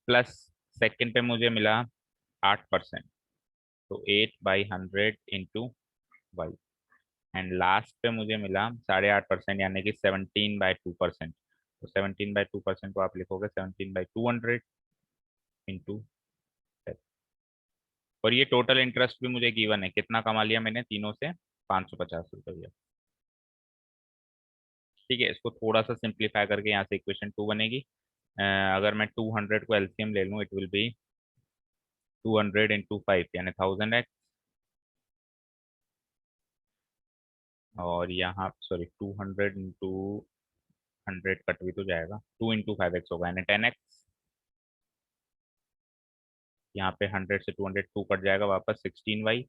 प्लस सेकंड पे मुझे मिला 8%, तो 8/100 इंटू वाई, एंड लास्ट पे मुझे मिला 8.5%, यानी कि 17/2%। तो 17/2% को आप लिखोगे 17/200 इंटू। और ये टोटल इंटरेस्ट भी मुझे गिवन है, कितना कमा लिया मैंने तीनों से, 550 रुपया। ठीक है, इसको थोड़ा सा सिंप्लीफाई करके यहाँ से इक्वेशन 2 बनेगी। अगर मैं 200 को एलसीएम ले लूँ, इट विल बी 200 इंटू 5 यानी 1000X, और यहाँ सॉरी 200 इंटू 100 कट भी तो जाएगा, 2 इंटू 5X होगा यानी 10X। यहाँ पे 100 से 200 2 कट जाएगा वापस 16Y,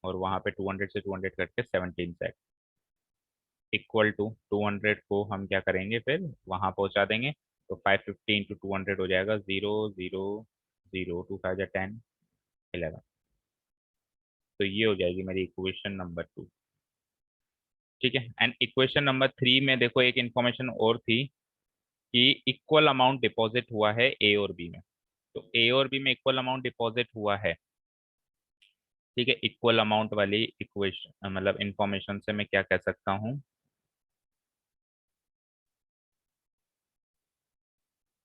और वहाँ पे 200 से 200 कट के 17Z इक्वल टू 200 को हम क्या करेंगे फिर वहां पहुंचा देंगे। तो 550 इंटू 200 हो जाएगा 0 0 0 2 5 10 11। तो ये हो जाएगी मेरी इक्वेशन नंबर 2। ठीक है, एंड इक्वेशन नंबर 3 में देखो एक इन्फॉर्मेशन और थी, कि इक्वल अमाउंट डिपॉजिट हुआ है ए और बी में। तो ए और बी में इक्वल अमाउंट डिपॉजिट हुआ है। ठीक है, इक्वल अमाउंट वाली इक्वेशन मतलब इंफॉर्मेशन से मैं क्या कह सकता हूँ,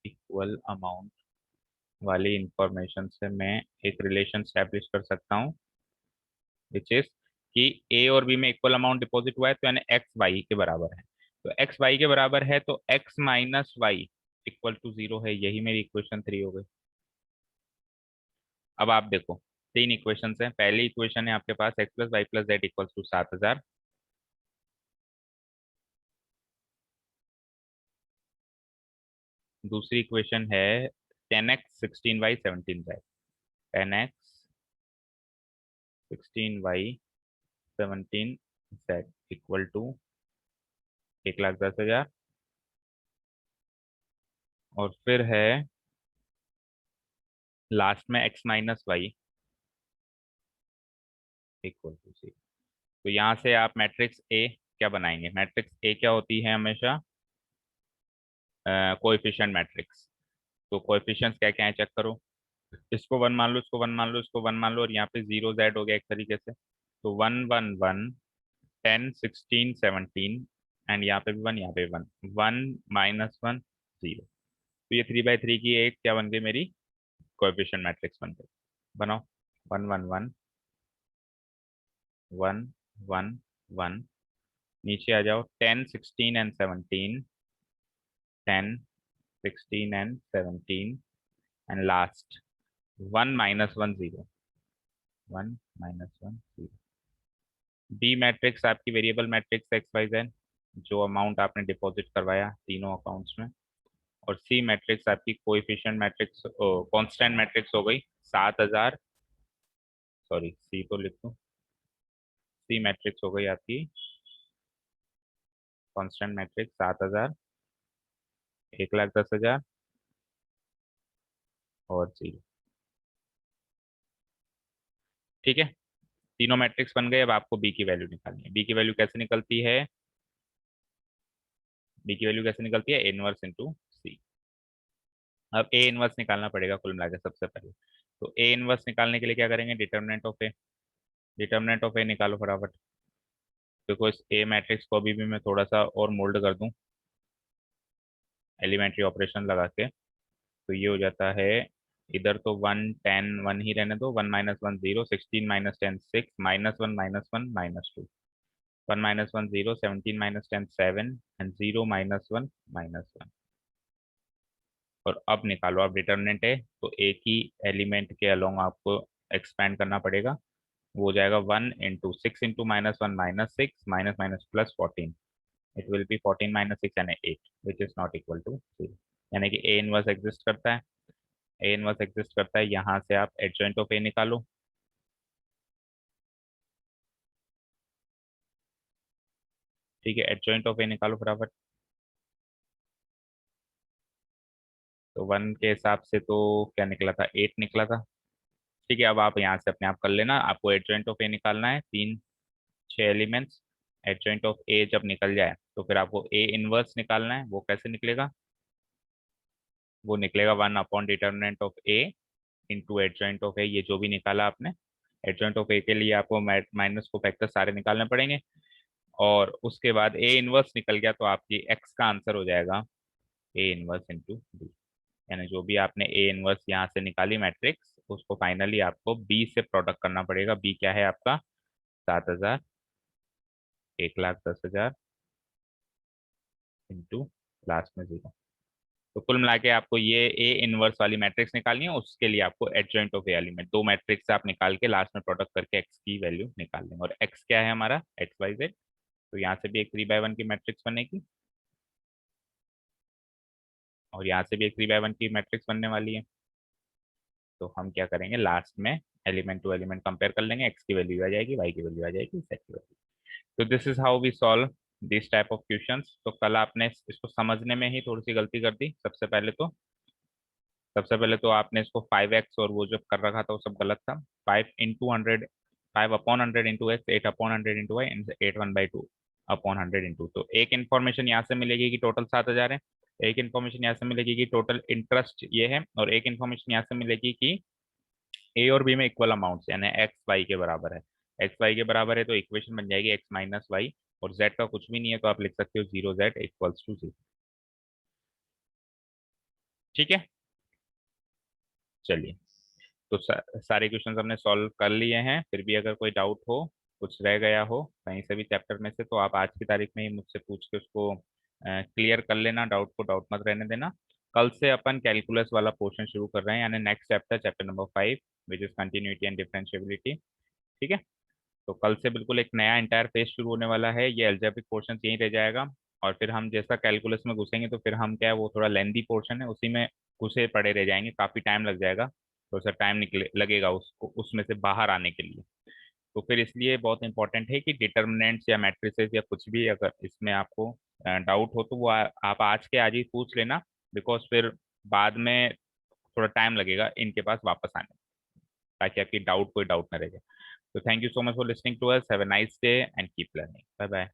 इक्वल अमाउंट वाली इंफॉर्मेशन से मैं एक रिलेशन स्टैब्लिश कर सकता हूँ, विच इज कि ए और बी में इक्वल अमाउंट डिपॉजिट हुआ है, तो यानी एक्स वाई के बराबर है। तो एक्स वाई के बराबर है, तो x minus y equal to 0 है, यही मेरी इक्वेशन 3 हो गई। अब आप देखो, 3 इक्वेशन है। पहली इक्वेशन है आपके पास x+y+z इक्वल टू 7,000। दूसरी इक्वेशन है 10x 16y 17z, 10x 16y 17z equal to 1,10,000, और फिर है लास्ट में x minus y equal to c. तो यहाँ से आप मैट्रिक्स ए क्या बनाएंगे? मैट्रिक्स ए क्या होती है? हमेशा कोएफिशिएंट मैट्रिक्स। तो कोएफिशिएंट्स क्या क्या है चेक करो। इसको 1 मान लो, इसको 1 मान लो, इसको 1 मान लो, और यहाँ पे 0 z हो गया एक तरीके से। तो 1 1 1 10 16 17 एंड यहाँ पे भी 1, यहाँ पे 1 1 माइनस 1 0। तो ये 3/3 की एक क्या बन गई मेरी? कोएफिशिएंट मैट्रिक्स बन गई। बनाओ 1 1 1 1 1 1। नीचे आ जाओ 10 16 and 17 10 16 and 17 and last 1 minus 1 0 1 minus 1 0। B matrix आपकी variable matrix x y z, जो अमाउंट आपने डिपॉजिट करवाया तीनों अकाउंट्स में। और सी मैट्रिक्स आपकी कोएफिशिएंट मैट्रिक्स, कांस्टेंट मैट्रिक्स हो गई 7000, सॉरी सी तो लिख दूं, सी मैट्रिक्स हो गई आपकी कांस्टेंट मैट्रिक्स 7000, 1,10,000 और 0। ठीक है, तीनों मैट्रिक्स बन गए। अब आपको बी की वैल्यू निकालनी है। बी की वैल्यू कैसे निकलती है? बी की वैल्यू कैसे निकलती है? ए इनवर्स इंटू सी। अब ए इनवर्स निकालना पड़ेगा कुल मिलाकर सबसे पहले। तो ए इनवर्स निकालने के लिए क्या करेंगे? Determinant of A. Determinant of A निकालो फटाफट। देखो इस ए मैट्रिक्स को अभी भी मैं थोड़ा सा और मोल्ड कर दूं एलिमेंट्री ऑपरेशन लगा के। तो ये हो जाता है, इधर तो 1 10 1 ही रहने दो, 1 minus 1 0, 16 minus 10 6, minus 1 minus 1 minus 2, 1 minus 1 0, 17 minus 10 7 and 0 minus 1 minus 1। और अब निकालो, अब डिटर्मिनेंट है तो एक ही एलिमेंट के अलोंग आपको एक्सपैंड करना पड़ेगा। वो हो जाएगा 1 into 6 into minus 1 minus 6 minus minus plus 14। It will B 14 minus 6 यानी 8 विच इज नॉट इक्वल टू 0। यानी कि ए इनवर्स एग्जिस्ट करता है। ए इनवर्स एग्जिस्ट करता है, यहाँ से आप एडजॉइंट ऑफ ए निकालो। ठीक है, एडजॉइंट ऑफ ए निकालो फटाफट। तो 1 के हिसाब से तो क्या निकला था? 8 निकला था। ठीक है, अब आप यहाँ से अपने आप कर लेना। आपको एडजॉइंट ऑफ ए निकालना है, 6 एलिमेंट्स। एडजॉइंट ऑफ ए जब निकल जाए तो फिर आपको ए इनवर्स निकालना है। वो कैसे निकलेगा? वो निकलेगा 1 upon determinant of A into adjoint of A, ये जो भी निकाला आपने। एडजॉइंट ऑफ ए के लिए आपको माइनस को फैक्टर सारे निकालने पड़ेंगे। और उसके बाद ए इनवर्स निकल गया तो आपकी एक्स का आंसर हो जाएगा ए इनवर्स इंटू बी। यानी जो भी आपने ए इनवर्स यहाँ से निकाली मैट्रिक्स, उसको फाइनली आपको बी से प्रोडक्ट करना पड़ेगा। बी क्या है आपका? 7000, 1,10,000 इंटू लास्ट में 0। तो कुल मिला के आपको ये ए इनवर्स वाली मैट्रिक्स निकालनी है। उसके लिए आपको एडजॉइंट ऑफ ए एलिमेंट, दो मैट्रिक्स आप निकाल के लास्ट में प्रोडक्ट करके एक्स की वैल्यू निकाल लेंगे। और एक्स क्या है हमारा? X y z. तो यहाँ से भी एक 3/1 की मैट्रिक्स बनेगी और यहाँ से भी एक 3/1 की मैट्रिक्स बनने वाली है। तो हम क्या करेंगे, लास्ट में एलिमेंट टू एलिमेंट कंपेयर कर लेंगे। एक्स की वैल्यू आ जाएगी, वाई की वैल्यू आ जाएगी, जेड की वैल्यू। तो this is how we solve this type of questions. तो कल आपने इसको समझने में ही थोड़ी सी गलती कर दी। सबसे पहले तो आपने इसको 5x और वो जो कर रखा था वो सब गलत था। 5 upon 100 into x, 8 upon 100 into y, 8 1/2 upon 100 into. तो एक इन्फॉर्मेशन यहाँ से मिलेगी कि टोटल 7000 है। एक इन्फॉर्मेशन यहाँ से मिलेगी कि टोटल इंटरेस्ट ये है। और एक इन्फॉर्मेशन यहाँ से मिलेगी कि ए और बी में इक्वल अमाउंट्स, यानी एक्स वाई के बराबर है। एक्स वाई के बराबर है तो इक्वेशन बन जाएगी एक्स माइनस वाई। और जेड का कुछ भी नहीं है तो आप लिख सकते हो 0z इक्वल्स टू 0। ठीक है, चलिए। तो सारे क्वेश्चन हमने सॉल्व कर लिए हैं। फिर भी अगर कोई डाउट हो, कुछ रह गया हो कहीं से भी चैप्टर में से, तो आप आज की तारीख में ही मुझसे पूछ के उसको क्लियर कर लेना। डाउट को डाउट मत रहने देना। कल से अपन कैलकुलस वाला पोर्शन शुरू कर रहे हैं, यानी next chapter, chapter number 5, which is continuity and differentiability. ठीक है, तो कल से बिल्कुल एक नया एंटायर फेज शुरू होने वाला है। ये एल्जेब्रिक पोर्शन यहीं रह जाएगा। और फिर हम जैसा कैलकुलस में घुसेंगे तो फिर हम क्या है, वो थोड़ा लेंदी पोर्शन है, उसी में घुसे पड़े रह जाएंगे, काफ़ी टाइम लग जाएगा। तो सर टाइम निकले लगेगा उसको उसमें से बाहर आने के लिए। तो फिर इसलिए बहुत इंपॉर्टेंट है कि डिटर्मिनेंट्स या मैट्रिसेस या कुछ भी अगर इसमें आपको डाउट हो तो वो आप आज के आज ही पूछ लेना। बिकॉज फिर बाद में थोड़ा टाइम लगेगा इनके पास वापस आने में, ताकि आपकी कोई डाउट ना रह जाए। तो thank you so much for listening to us, have a nice day and keep learning, bye bye.